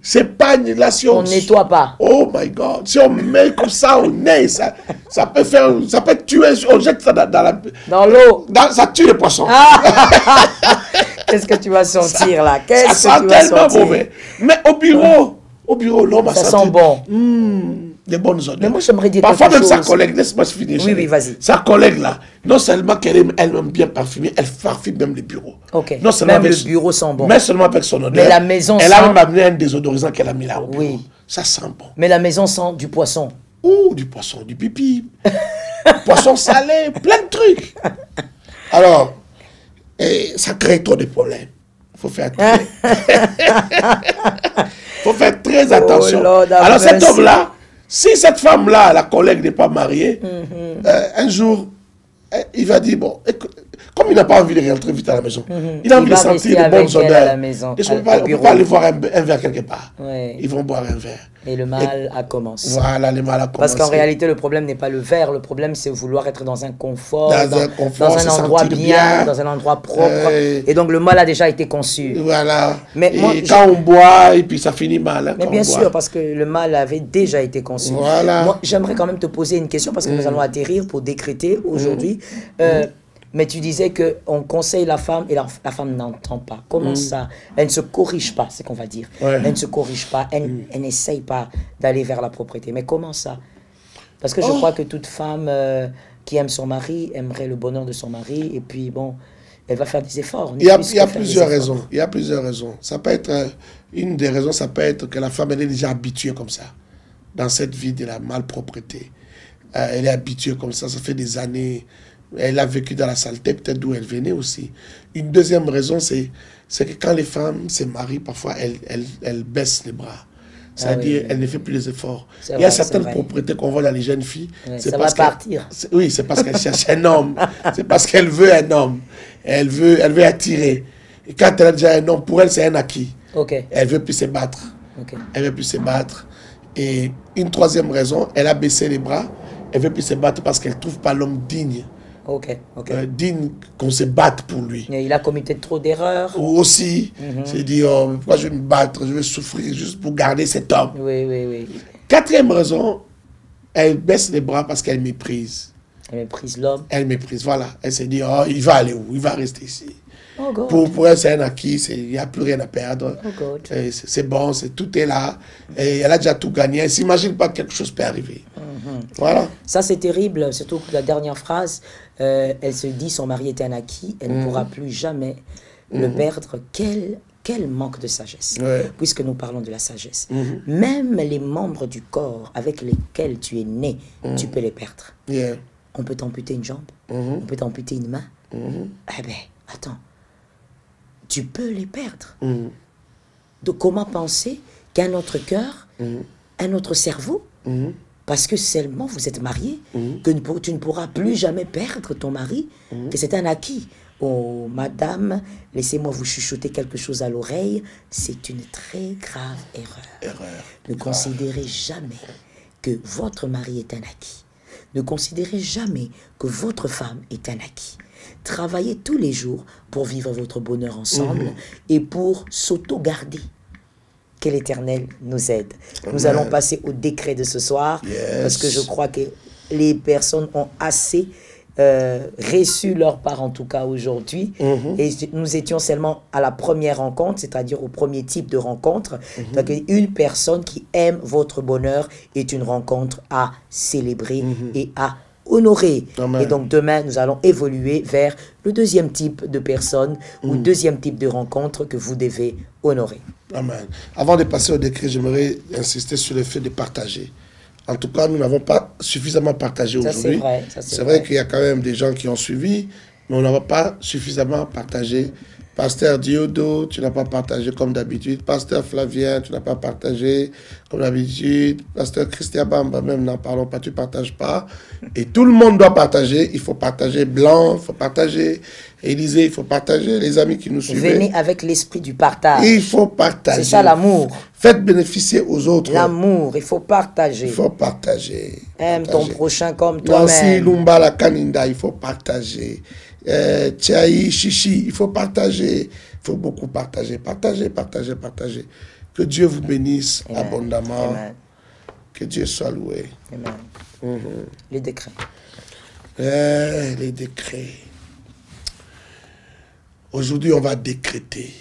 Ces pagnes-là, si on... On nettoie pas. Oh my God. Si on met comme ça au nez, ça peut tuer. On jette ça dans l'eau. Ça tue les poissons. Qu'est-ce que tu vas sentir, là? Ça sent tellement mauvais. Mais au bureau, l'homme a ça sent bon. Des bonnes odeurs. Mais moi, j'aimerais dire parfois même sa collègue, laisse-moi finir. Oui, vas-y. Sa collègue là, non seulement qu'elle aime elle-même bien parfumer, elle parfume même les bureaux. Ok. Non seulement même le bureau sent bon. Mais seulement avec son odeur. Mais la maison elle a même amené un désodorisant qu'elle a mis là au bureau. Oui. Ça sent bon. Mais la maison sent du poisson. Ouh, du poisson, du pipi. Poisson salé, plein de trucs. Alors, ça crée trop de problèmes. Il faut faire très attention. Lord, alors cet homme-là, si cette femme-là, la collègue n'est pas mariée, un jour, il va dire, bon, comme il n'a pas envie de rentrer vite à la maison, il a envie de sentir de bonnes odeurs. On ne peut pas aller voir un verre quelque part. Ouais. Ils vont boire un verre. Et le mal a commencé. Voilà, le mal a commencé. Parce qu'en réalité, le problème n'est pas le verre, le problème c'est vouloir être dans un confort, dans un endroit bien, dans un endroit propre. Et donc le mal a déjà été conçu. Voilà. Mais moi, quand on boit, et puis ça finit mal. Hein, mais bien sûr, parce que le mal avait déjà été conçu. Voilà. Moi, j'aimerais quand même te poser une question, parce que nous allons atterrir pour décréter aujourd'hui. Mais tu disais qu'on conseille la femme et la femme n'entend pas. Comment ça? Elle ne se corrige pas, c'est qu'on va dire. Ouais. Elle ne se corrige pas, elle n'essaye pas d'aller vers la propriété. Mais comment ça? Parce que je crois que toute femme qui aime son mari aimerait le bonheur de son mari. Et puis bon, elle va faire des efforts. Il y a plusieurs raisons. Il y a plusieurs raisons. Ça peut être, une des raisons, ça peut être que la femme, elle est déjà habituée comme ça. Dans cette vie de la malpropreté. Elle est habituée comme ça fait des années. Elle a vécu dans la saleté, peut-être d'où elle venait aussi. Une deuxième raison, c'est que quand les femmes se marient, parfois, elles baissent les bras. C'est-à-dire, elles ne font plus les efforts. Il y a certaines propriétés qu'on voit dans les jeunes filles. Ça va partir. Oui, c'est parce qu'elle cherche un homme. C'est parce qu'elle veut un homme. Elle veut attirer. Et quand elle a déjà un homme, pour elle, c'est un acquis. Okay. Elle ne veut plus se battre. Okay. Elle ne veut plus se battre. Et une troisième raison, elle a baissé les bras. Elle ne veut plus se battre parce qu'elle ne trouve pas l'homme digne. Digne qu'on se batte pour lui. Et il a commis trop d'erreurs. Ou aussi, c'est dire, pourquoi je vais me battre, je vais souffrir juste pour garder cet homme. Oui. Quatrième raison, elle baisse les bras parce qu'elle méprise. Elle méprise l'homme. Elle méprise, voilà. Elle se dit, oh, il va aller où? Il va rester ici. Oh God. Pour elle, c'est un acquis, il n'y a plus rien à perdre. Oh God. C'est bon, tout est là. Et elle a déjà tout gagné. Elle ne s'imagine pas que quelque chose peut arriver. Voilà. Ça, c'est terrible, surtout que la dernière phrase, elle se dit son mari était un acquis, elle ne pourra plus jamais le perdre. Quel manque de sagesse, puisque nous parlons de la sagesse. Même les membres du corps avec lesquels tu es né, tu peux les perdre. Yeah. On peut t'amputer une jambe, on peut t'amputer une main. Eh bien, attends, tu peux les perdre. Donc comment penser qu'un autre cœur, un autre cerveau, parce que seulement vous êtes mariés, que tu ne pourras plus jamais perdre ton mari, que c'est un acquis. Oh, madame, laissez-moi vous chuchoter quelque chose à l'oreille. C'est une très grave erreur. Ne considérez jamais que votre mari est un acquis. Ne considérez jamais que votre femme est un acquis. Travaillez tous les jours pour vivre votre bonheur ensemble et pour s'auto-garder. Que l'Éternel nous aide. Nous allons passer au décret de ce soir parce que je crois que les personnes ont assez reçu leur part, en tout cas aujourd'hui. Et nous étions seulement à la première rencontre, c'est-à-dire au premier type de rencontre. Donc une personne qui aime votre bonheur est une rencontre à célébrer et à honorer. Et donc demain, nous allons évoluer vers le deuxième type de personne ou deuxième type de rencontre que vous devez honorer. Amen. Avant de passer au décret, j'aimerais insister sur le fait de partager. En tout cas, nous n'avons pas suffisamment partagé aujourd'hui. C'est vrai qu'il y a quand même des gens qui ont suivi, mais on n'a pas suffisamment partagé. Pasteur Diodo, tu n'as pas partagé comme d'habitude. Pasteur Flavien, tu n'as pas partagé comme d'habitude. Pasteur Christian Bamba, même n'en parlons pas, tu ne partages pas. Et tout le monde doit partager. Il faut partager Blanc, il faut partager Élisée, il faut partager les amis qui nous suivent. Venez avec l'esprit du partage. Il faut partager. C'est ça l'amour. Faites bénéficier aux autres. L'amour, il faut partager. Il faut partager. Aime ton prochain comme toi-même. Nancy Lumba la Kaninda, il faut partager. Tchaï, Chichi, il faut partager. Il faut beaucoup partager. Partager. Que Dieu vous bénisse abondamment. Amen. Que Dieu soit loué. Amen. Les décrets. Les décrets. Aujourd'hui, on va décréter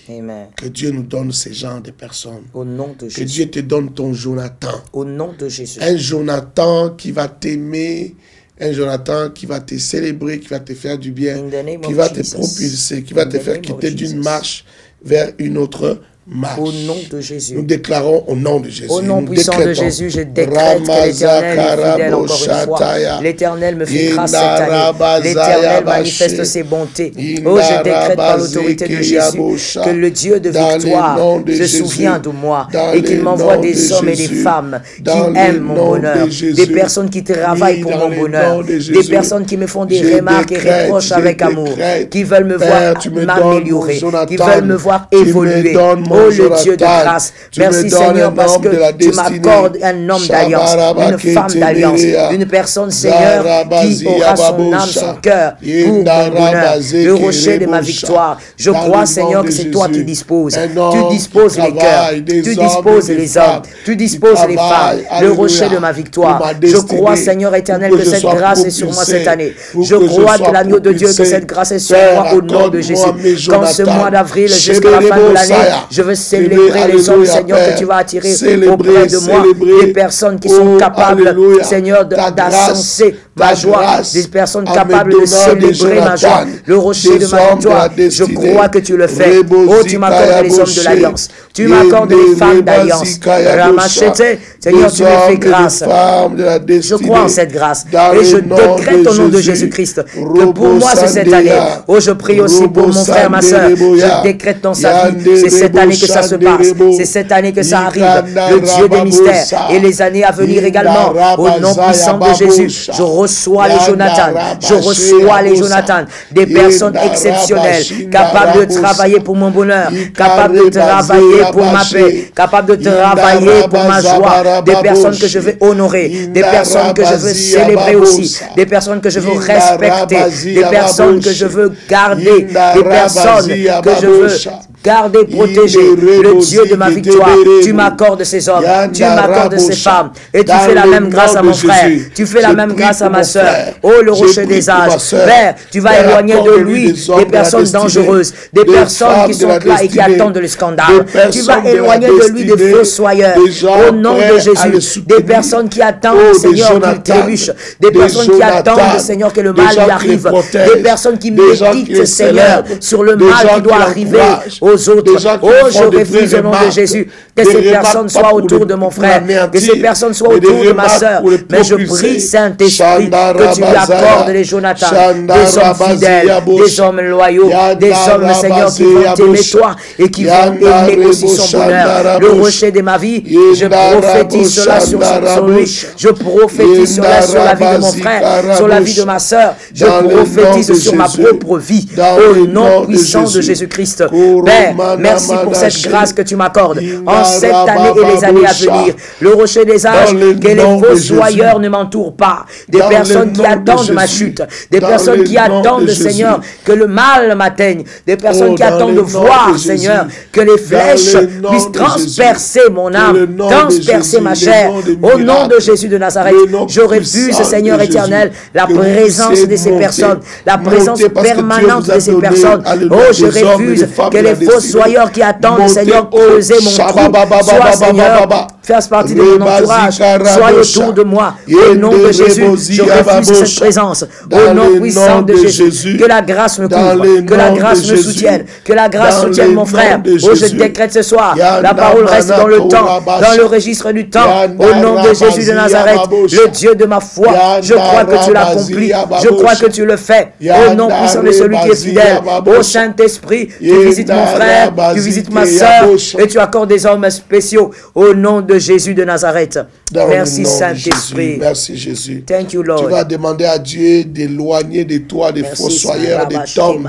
que Dieu nous donne ces genres de personnes. Au nom de Jésus. Que Dieu te donne ton Jonathan. Au nom de Jésus. Un Jonathan qui va t'aimer, un Jonathan qui va te célébrer, qui va te faire du bien, qui va te propulser, qui va te faire quitter d'une marche vers une autre marche. Au nom de Jésus. Nous déclarons au nom de Jésus. Au nom puissant de Jésus, je décrète que l'Éternel est fidèle encore une fois. L'Éternel me fait grâce cette année. L'Éternel manifeste ses bontés. Oh, je décrète par l'autorité de Jésus que le Dieu de victoire se souvient de moi et qu'il m'envoie des hommes et des femmes qui aiment mon bonheur, des personnes qui travaillent pour mon bonheur, des personnes qui me font des remarques et reproches avec amour, qui veulent me voir m'améliorer, qui veulent me voir évoluer. Oh, le Dieu de grâce, merci Seigneur parce que tu m'accordes un homme d'alliance, une femme d'alliance, une personne Seigneur qui aura son âme, son cœur pour mon bonheur, le rocher de ma victoire. Je crois Seigneur que c'est toi qui disposes. Tu disposes les cœurs, tu disposes les hommes, tu disposes les femmes, le rocher de ma victoire. Je crois Seigneur éternel que cette grâce est sur moi cette année. Je crois de l'agneau de Dieu que cette grâce est sur moi au nom de Jésus. Qu'en ce mois d'avril jusqu'à la fin de l'année, je veux célébrer les hommes, Seigneur, que tu vas attirer auprès de moi, des personnes qui sont capables, Seigneur, d'ascenser ma joie, des personnes capables de célébrer ma joie, le rocher de ma victoire. Je crois que tu le fais. Oh, tu m'accordes les hommes de l'alliance, tu m'accordes les femmes d'alliance. Ramachete, Seigneur, tu me fais grâce. Je crois en cette grâce et je décrète au nom de Jésus-Christ que pour moi c'est cette année. Oh, je prie aussi pour mon frère, ma soeur. Je décrète dans sa vie, c'est cette année que ça se passe. C'est cette année que ça arrive. Le Dieu des mystères et les années à venir également. Au nom puissant de Jésus, je reçois les Jonathan. Je reçois les Jonathan. Des personnes exceptionnelles, capables de travailler pour mon bonheur, capables de travailler pour ma paix, capables de travailler pour ma joie. Des personnes que je veux honorer, des personnes que je veux célébrer aussi, des personnes que je veux respecter, des personnes que je veux garder, des personnes que je veux garder, protéger. Le Dieu de ma victoire, tu m'accordes ces hommes, tu m'accordes ces femmes, et tu fais la même grâce à mon frère, tu fais la même grâce à ma soeur. Oh, le rocher des âges, Père, tu vas éloigner de lui des personnes dangereuses, des personnes qui sont là et qui attendent le scandale. Tu vas éloigner de lui des fossoyeurs, au nom de Jésus, des personnes qui attendent, Seigneur, qu'il trébuche, des personnes qui attendent, Seigneur, que le mal lui arrive, des personnes qui méditent, Seigneur, sur le mal qui doit arriver. aux autres. Oh, je refuse au nom de Jésus que ces personnes soient autour de mon frère, que ces personnes soient autour de ma soeur. Mais je prie, Saint-Esprit, que tu lui accordes les Jonathan, des hommes fidèles, des hommes loyaux, des hommes, Seigneur, qui vont t'aimer toi et qui vont aimer aussi son bonheur. Le rocher de ma vie, je prophétise cela sur lui. Je prophétise cela sur la vie de mon frère, sur la vie de ma soeur. Je prophétise sur ma propre vie, au nom puissant de Jésus-Christ. Père, merci pour cette grâce que tu m'accordes en cette année et les années à venir. Le rocher des âges, que les fossoyeurs ne m'entourent pas. Des personnes qui attendent ma chute, des personnes qui attendent, Seigneur, que le mal m'atteigne, des personnes qui attendent de voir, Seigneur, que les flèches puissent transpercer mon âme, transpercer ma chair. Au nom de Jésus de Nazareth, je refuse, Seigneur éternel, la présence de ces personnes, la présence permanente de ces personnes. Oh, je refuse que les fossoyeurs qui attendent, Seigneur, creuser mon trou, soient, Seigneur, fasse partie de mon entourage, sois autour de moi. Au nom de Jésus, je refuse cette présence. Au nom puissant de Jésus, que la grâce me couvre, que la grâce me soutienne, que la grâce soutienne mon frère. Oh, je décrète ce soir, la parole reste dans le temps, dans le registre du temps. Au nom de Jésus de Nazareth, le Dieu de ma foi, je crois que tu l'accomplis, je crois que tu le fais. Au nom puissant de celui qui est fidèle. Ô Saint-Esprit, tu visites mon frère, tu visites ma soeur, et tu accordes des hommes spéciaux. Au nom de Jésus de Nazareth. Merci Saint-Esprit. Merci Jésus. Thank you, Lord. Tu vas demander à Dieu d'éloigner de toi des fossoyeurs, des tombes,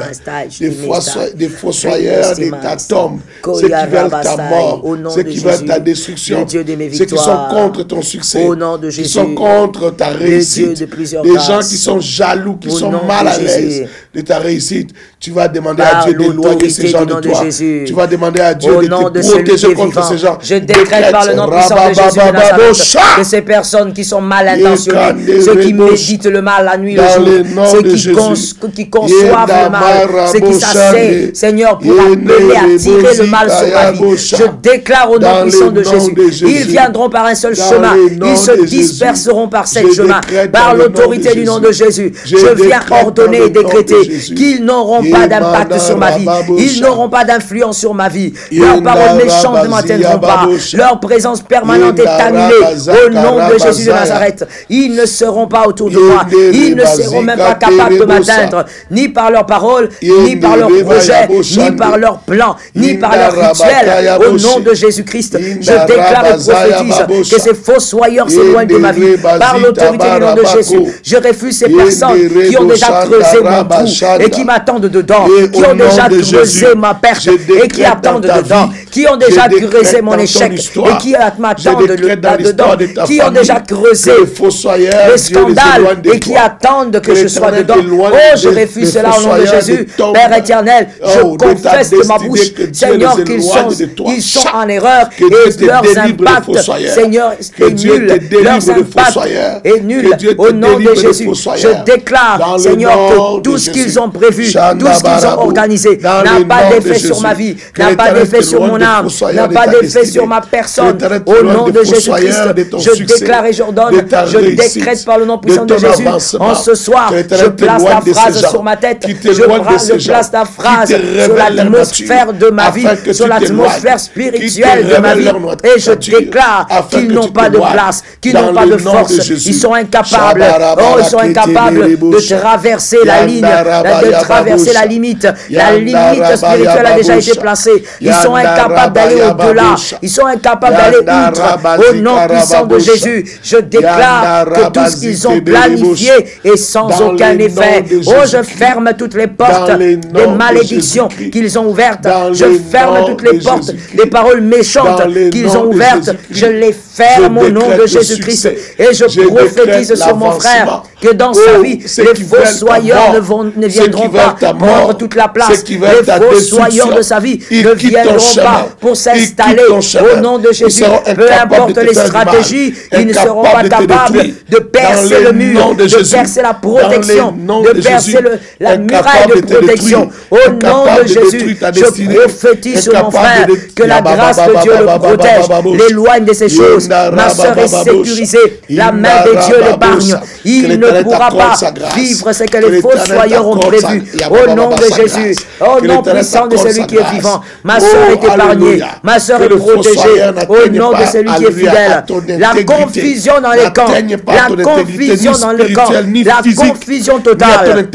des fossoyeurs de ta tombe, ceux qui veulent ta mort, ceux qui veulent ta destruction, ceux qui sont contre ton succès, qui sont contre ta réussite, des gens qui sont jaloux, qui sont mal à l'aise de ta réussite. Tu vas demander à Dieu d'éloigner ces gens de toi. Tu vas demander à Dieu de te protéger contre ces gens. Je décrète par le nom puissant de Jésus de Nazareth que ces personnes qui sont mal intentionnées, ceux qui méditent le mal la nuit, le jour, ceux qui conçoivent le mal, ceux qui s'asseyent, Seigneur, pour appeler à tirer le mal sur ma vie. Je déclare au nom puissant de Jésus, ils viendront par un seul chemin, ils se disperseront par sept chemins, par l'autorité du nom de Jésus. Je viens ordonner et décréter qu'ils n'auront pas d'impact sur ma vie, ils n'auront pas d'influence sur ma vie, leurs paroles méchantes ne m'atteindront pas, leur présence permanente est annulée au nom de Jésus de Nazareth. Ils ne seront pas autour de moi, ils ne seront même pas capables de m'atteindre, ni par leurs paroles, ni par leurs projets, ni par leurs plans, ni par leurs rituels. Au nom de Jésus-Christ, je déclare et prophétise que ces fossoyeurs s'éloignent de ma vie par l'autorité du nom de Jésus. Je refuse ces personnes qui ont déjà creusé mon trou et qui m'attendent dedans, qui ont déjà creusé ma perte et qui attendent dedans, qui ont déjà creusé mon échec et qui m'attendent dedans, qui ont déjà creusé le scandale et qui attendent que je sois dedans. Oh, je refuse cela au nom de Jésus. Père éternel, je confesse de ma bouche, Seigneur, qu'ils sont en erreur et leurs impacts, Seigneur, est nul. Leurs impacts est nul. Au nom de Jésus, je déclare, Seigneur, que tout ce qu'ils ont prévu, tout ce qu'ils ont organisé n'a pas d'effet sur ma vie, n'a pas d'effet sur mon âme, n'a pas d'effet sur ma personne. Au nom de Jésus-Christ, je déclare et j'ordonne, je décrète par le nom puissant de Jésus. En ce soir, je place ta phrase sur ma tête, je place ta phrase sur l'atmosphère de ma vie, sur l'atmosphère spirituelle de ma vie, et je déclare qu'ils n'ont pas de place, qu'ils n'ont pas de force, ils sont incapables, oh, ils sont incapables de traverser la ligne, de traverser la limite. La limite spirituelle a déjà été placée. Ils sont incapables d'aller au-delà, ils sont incapables d'aller outre. Au nom puissant de Jésus, je déclare que tout ce qu'ils ont planifié est sans aucun effet. Oh, je ferme toutes les portes des malédictions qu'ils ont ouvertes. Je ferme toutes les portes des paroles méchantes qu'ils ont ouvertes. Je les ferme au nom de Jésus-Christ. Et je prophétise sur mon frère que dans sa vie, les fossoyeurs ne viendront pas prendre toute la place. Les fossoyeurs de sa vie ne viendront pas pour s'installer. Au nom de Jésus, peu importe les stratégies, ils ne seront pas capables de percer le mur, de percer la protection, de percer la muraille de protection. Au nom de Jésus, je prophétise sur mon frère que la grâce de Dieu le protège, l'éloigne de ces choses. Ma soeur est sécurisée, la main de Dieu l'épargne. Il ne pourra pas vivre ce que les fossoyeurs ont prévu. Au nom de Jésus, au nom puissant de celui qui est vivant, ma soeur est épargnée, ma soeur est protégée. Au nom de celui qui est fidèle, la confusion dans les camps, la confusion dans le camp, la confusion totale.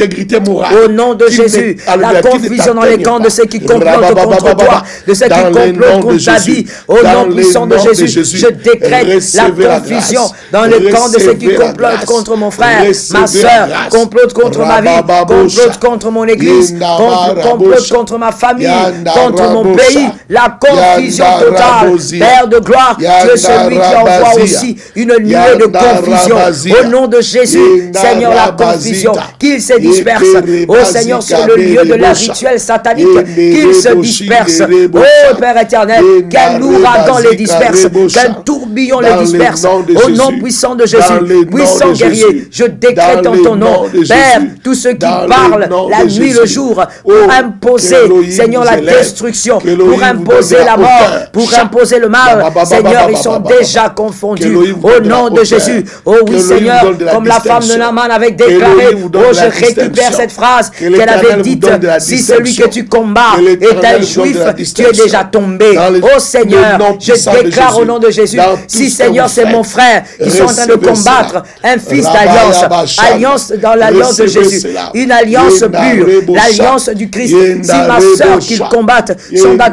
Au nom de Jésus, la confusion dans les camps de ceux qui complotent contre toi, de ceux qui complotent contre ta vie. Au nom puissant de Jésus, je décrète la confusion dans le camp de ceux qui complotent contre mon frère, ma soeur, complotent contre ma vie, complotent contre mon église, complotent contre ma famille, contre mon pays. La confusion totale. Père de gloire, tu es celui qui envoie aussi une nuée de confusion. Au nom de Jésus, Seigneur, la confusion, qu'il se disperse. Oh Seigneur, sur le lieu de la rituel satanique, qu'il se disperse. Oh Père éternel, qu'un ouragan les disperse, qu'un tourbillon les disperse. Au nom puissant de Jésus, puissant guerrier, je décrète en ton nom, Père, tous ceux qui parlent la nuit, le jour, pour imposer, Seigneur, la destruction, pour imposer la mort, pour imposer le mal, Seigneur, ils sont déjà confondus. Au nom de Jésus, oh oui Seigneur, comme la femme de Naaman avait déclaré, oh je récupère cette phrase qu'elle avait dite, si celui que tu combats est un juif, tu es déjà tombé. Oh Seigneur, je déclare au nom de Jésus, si Seigneur c'est mon frère, ils sont en train de combattre un fils d'alliance, alliance dans l'alliance de Jésus, une alliance pure, l'alliance du Christ. Si ma soeur qu'ils combattent sont dans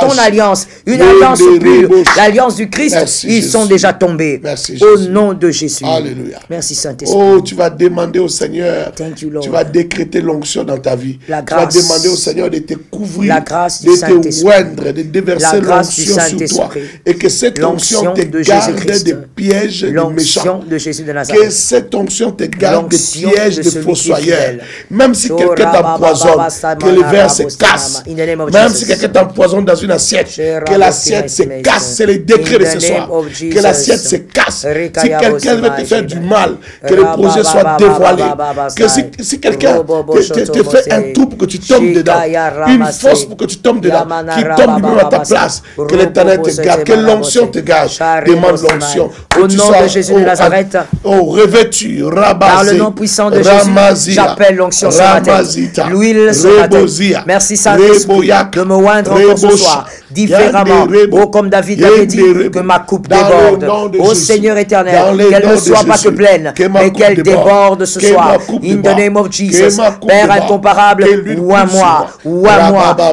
ton alliance, une alliance pure, l'alliance du Christ, ils sont déjà tombés. Au nom de Jésus. Alléluia. Merci Saint-Esprit. Oh, tu vas demander au Seigneur, tu vas décréter l'onction dans ta vie. Tu vas demander au Seigneur de te couvrir, de te oindre, de déverser l'onction sur toi. Et que cette onction te garde des pièges de méchants. Que cette onction te garde des pièges de fossoyeurs. Même si quelqu'un t'empoisonne, que le verre se casse. Même si quelqu'un t'empoisonne dans une assiette, que l'assiette se casse. C'est le décret de ce soir. Que l'assiette se casse. Si quelqu'un veut te faire du mal, que le projet soit dévoilé. Que si quelqu'un te fait un trou pour que tu tombes dedans, une fosse pour que tu tombes dedans, qui tombe lui-même à ta place, que l'Éternel te garde, que l'onction te garde. Demande l'onction. Au nom de Jésus de Nazareth, revêtu, par le nom puissant de Jésus, j'appelle l'onction sur ma tête, l'huile sur ma tête. Merci Saint-Esprit de me oindre encore ce soir, différemment, oh comme David avait dit, que ma coupe déborde. Ô Seigneur éternel, qu'elle ne soit pas que pleine, mais qu'elle déborde ce soir. In the name of Jesus, Père incomparable, oins-moi,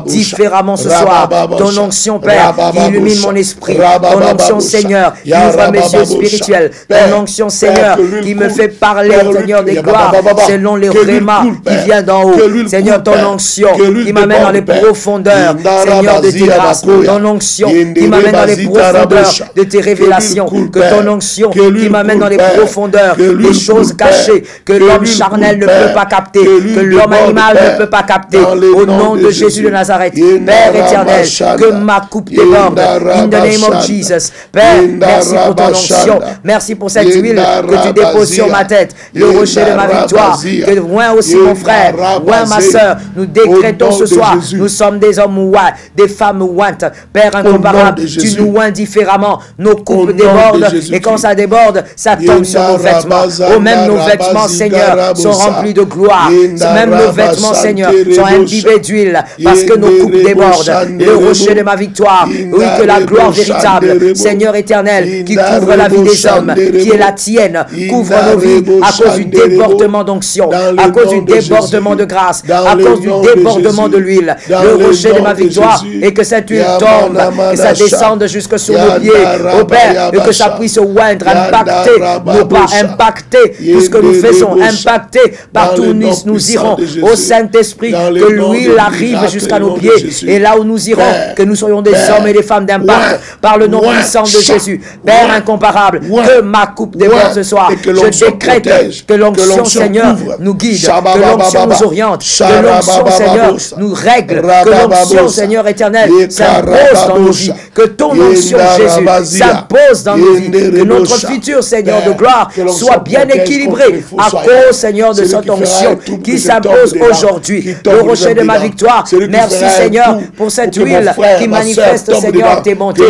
différemment ce soir. Ton onction, Père, illumine mon esprit. Ton onction, Seigneur, qui ouvre mes yeux spirituels. Ton onction, Seigneur, qui me fait parler, Seigneur, des gloires, selon les rémas qui vient d'en haut. Seigneur, ton onction, qui m'amène dans les profondeurs, Seigneur, de tes grâces. Ton onction, qui m'amène dans les profondeurs de tes révélations. Que ton onction, qui m'amène dans les profondeurs des choses cachées, que l'homme charnel ne peut pas capter, que l'homme animal ne peut pas capter. Au nom de Jésus de Nazareth, Père éternel, que ma coupe déborde. In the name of Jesus. Père, merci pour ton onction. Merci pour cette huile que tu déposes sur ma tête, le rocher de ma victoire. Que loin aussi mon frère, loin ma soeur, nous décrétons ce soir, nous sommes des hommes ouins, des femmes ouintes. Père incomparable, tu nous oins différemment. Nos coupes débordent et quand ça déborde, ça tombe sur nos vêtements. Oh, même nos vêtements, Seigneur, sont remplis de gloire. Même nos vêtements, Seigneur, sont imbibés d'huile parce que nos coupes débordent. Le rocher de ma victoire, oui, que la gloire véritable, Seigneur éternel, qui couvre la vie des hommes, qui est la tienne, couvre nos vies à cause du débordement d'onction, à cause du débordement de grâce, à cause du débordement de l'huile. Le rocher de ma victoire, et que cette huile tombe, que ça descende jusque sur nos pieds, au Père, et que ça puisse oindre, impacter nos pas, impacter tout ce que nous faisons, impacter partout où nous irons. Au Saint-Esprit, que l'huile arrive jusqu'à nos pieds, et là où nous irons, que nous soyons des hommes et des femmes d'impact, par le nom puissant de Jésus. Père incomparable, que ma coupe déborde ce soir. Je décrète que l'onction, Seigneur, nous guide, que l'onction nous oriente, que l'onction, Seigneur, nous règle, que l'onction, Seigneur éternel, s'impose dans nos vies, que ton onction, l'onction de Jésus s'impose dans nos vies. Que notre futur, Seigneur de gloire, soit bien équilibré à cause, Seigneur, de cette onction qui s'impose aujourd'hui. Le rocher de ma victoire. Merci, Seigneur, pour cette huile qui manifeste, Seigneur, tes bontés.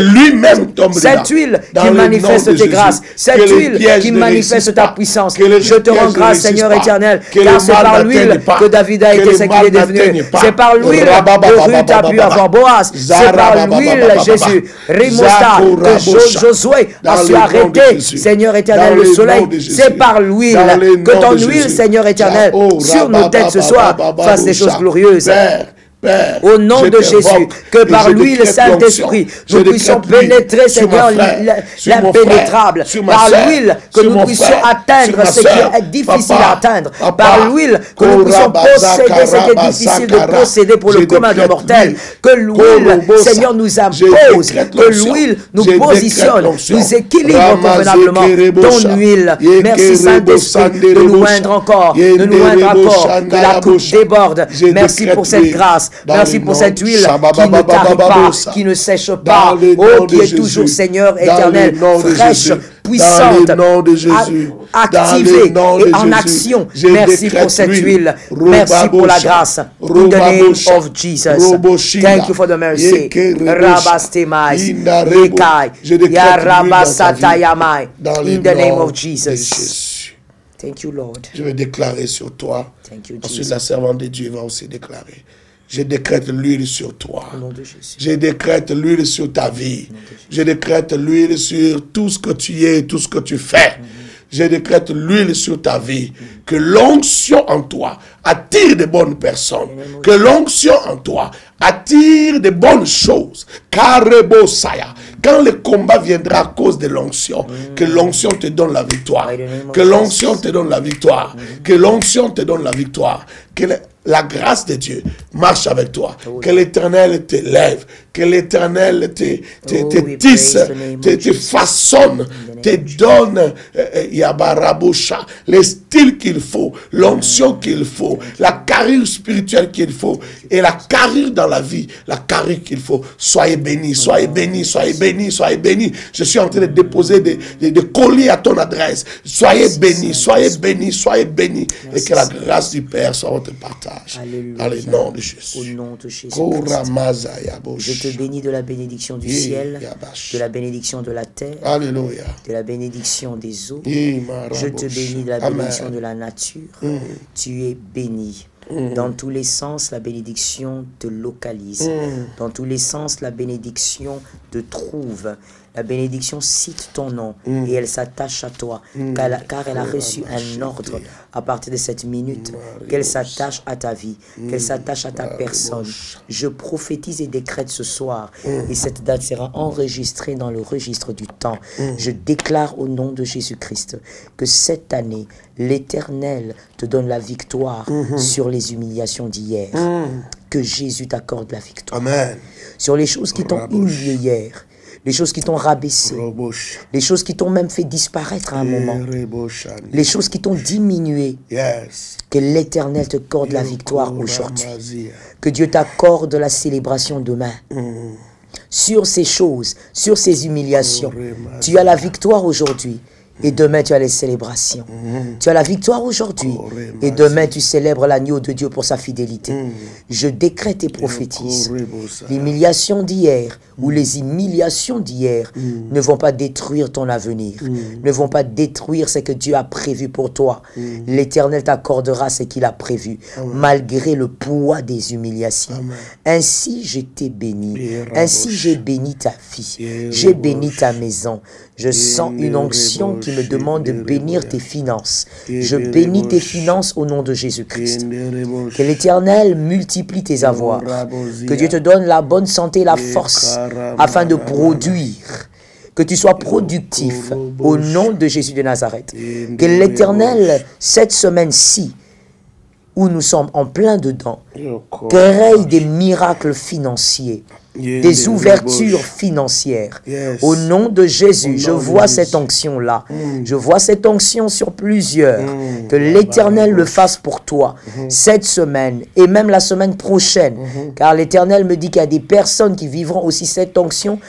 Cette huile qui manifeste tes grâces. Cette huile qui manifeste ta puissance. Je te rends grâce, Seigneur éternel, car c'est par l'huile que David a été ce qu'il est devenu. C'est par l'huile que Ruth a pu avoir Boaz. C'est par l'huile, Jésus, Rimosta, que Josué a su arrêter, Seigneur éternel, le soleil. C'est par l'huile que ton huile, Seigneur éternel, sur nos têtes ce soir, fasse des choses glorieuses. Père, au nom de Jésus, que par lui, le Saint-Esprit, nous puissions pénétrer, Seigneur, l'impénétrable. Par l'huile, que nous puissions atteindre ce qui est difficile à atteindre. Par l'huile, que nous puissions posséder ce qui est difficile de posséder pour le commun des mortels. Que l'huile, Seigneur, nous impose. Que l'huile nous positionne, nous équilibre convenablement. Ton huile. Merci, Saint-Esprit, de nous oindre encore. De nous oindre encore. Que la coupe déborde. Merci pour cette grâce. Merci pour cette huile qui ne tarit pas, qui ne sèche pas, oh, qui est toujours, Seigneur éternel, fraîche, puissante, activée et en action. Merci pour cette huile. Merci pour la grâce. In the name of Jesus. Thank you for the mercy. Rabastemai, Yekai, Yarabasatayamai. In the name of Jesus. Thank you, Lord. Je vais déclarer sur toi. Ensuite, la servante de Dieu va aussi déclarer. Je décrète l'huile sur toi. Je décrète l'huile sur ta vie. Je décrète l'huile sur tout ce que tu es, tout ce que tu fais. Je décrète l'huile sur ta vie. Que l'onction en toi attire de bonnes personnes. Que l'onction en toi attire de bonnes choses. Karebo Saya. Quand le combat viendra à cause de l'onction, que l'onction te donne la victoire. Que l'onction te donne la victoire. Que l'onction te donne la victoire. Que la grâce de Dieu marche avec toi. Que l'Éternel te lève. Que l'Éternel te tisse, te façonne, te donne Yabarabosha, le style qu'il faut, l'onction qu'il faut, la carrure spirituelle qu'il faut et la carrure dans la vie, la carrure qu'il faut. Soyez bénis, soyez bénis, soyez bénis, soyez bénis. Je suis en train de déposer des colis à ton adresse. Soyez bénis, soyez bénis, soyez bénis. Et que la grâce du Père soit votre partage. Dans le nom de Jésus. Au nom de Jésus. Je te bénis de la bénédiction du ciel, de la bénédiction de la terre, Alléluia. De la bénédiction des eaux. Je te bénis de la bénédiction de la nature. Tu es béni. Dans tous les sens, la bénédiction te localise. Dans tous les sens, la bénédiction te trouve. La bénédiction cite ton nom et elle s'attache à toi, car elle a reçu un ordre à partir de cette minute, qu'elle s'attache à ta vie, qu'elle s'attache à ta personne. Je prophétise et décrète ce soir, et cette date sera enregistrée dans le registre du temps. Je déclare au nom de Jésus-Christ que cette année, l'Éternel te donne la victoire sur les humiliations d'hier. Que Jésus t'accorde la victoire. Amen. Sur les choses qui t'ont humilié hier. Les choses qui t'ont rabaissé, les choses qui t'ont même fait disparaître à un moment, les choses qui t'ont diminué. Que l'Éternel te accorde la victoire aujourd'hui. Que Dieu t'accorde la célébration demain. Sur ces choses, sur ces humiliations, tu as la victoire aujourd'hui. Et demain, tu as les célébrations. Tu as la victoire aujourd'hui. Et demain, tu célèbres l'agneau de Dieu pour sa fidélité. Je décrète et prophétise. L'humiliation d'hier ou les humiliations d'hier ne vont pas détruire ton avenir. Ne vont pas détruire ce que Dieu a prévu pour toi. L'Éternel t'accordera ce qu'il a prévu, malgré le poids des humiliations. Ainsi, je t'ai béni. Ainsi, j'ai béni ta vie. J'ai béni ta maison. Je sens une onction qui me demande de bénir tes finances. Je bénis tes finances au nom de Jésus-Christ. Que l'Éternel multiplie tes avoirs. Que Dieu te donne la bonne santé et la force afin de produire. Que tu sois productif au nom de Jésus de Nazareth. Que l'Éternel, cette semaine-ci, où nous sommes en plein dedans, crée des miracles financiers, des ouvertures financières. Au nom de Jésus, je vois cette onction-là. Je vois cette onction sur plusieurs. Que l'Éternel le fasse pour toi cette semaine et même la semaine prochaine. Car l'Éternel me dit qu'il y a des personnes qui vivront aussi cette onction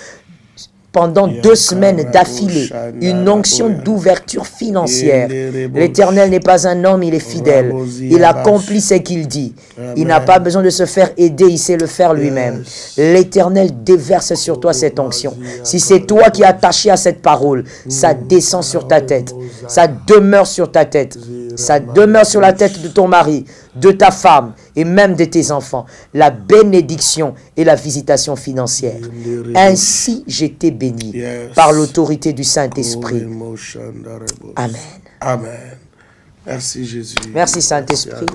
pendant 2 semaines d'affilée, une onction d'ouverture financière. L'Éternel n'est pas un homme, il est fidèle. Il accomplit ce qu'il dit. Il n'a pas besoin de se faire aider, il sait le faire lui-même. L'Éternel déverse sur toi cette onction. Si c'est toi qui es attaché à cette parole, ça descend sur ta tête. Ça demeure sur ta tête. Ça demeure sur la tête de ton mari, de ta femme et même de tes enfants. La bénédiction et la visitation financière. Ainsi, j'étais béni par l'autorité du Saint-Esprit. Amen. Amen. Merci Jésus. Merci Saint-Esprit.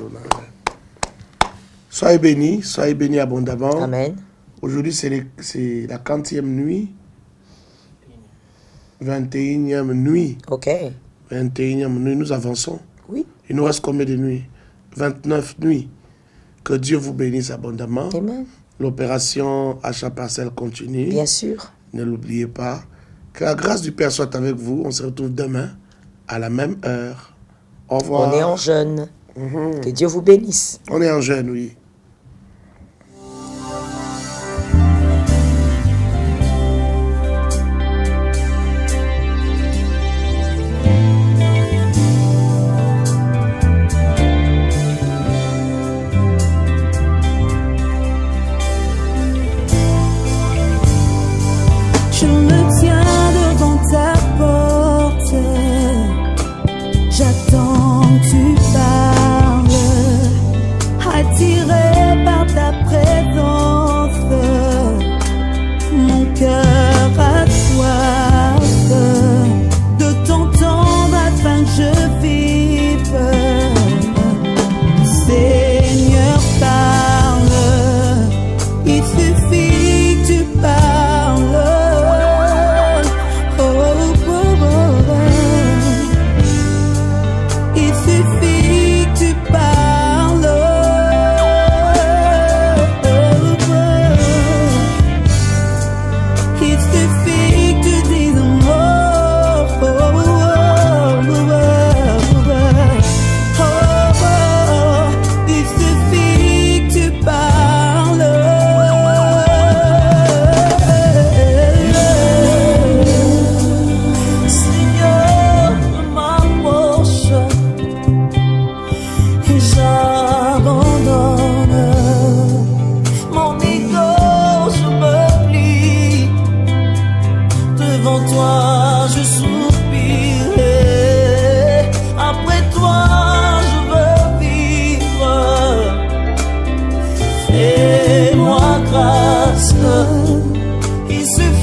Soyez bénis abondamment. Amen. Aujourd'hui, c'est la 40e nuit. 21e nuit. Ok. 21e nuit, nous avançons. Oui. Il nous reste combien de nuits? 29 nuits. Que Dieu vous bénisse abondamment. Amen. L'opération achat parcelle continue. Bien sûr. Ne l'oubliez pas. Que la grâce du Père soit avec vous. On se retrouve demain à la même heure. Au revoir. On est en jeûne. Que Dieu vous bénisse. On est en jeûne, oui. Je me tiens devant ta porte, j'attends que tu parles, attiré par ta présence, mon cœur a soif de t'entendre afin que je vive. Seigneur, parle, il suffit que tu parles. Fais-moi grâce, il suffit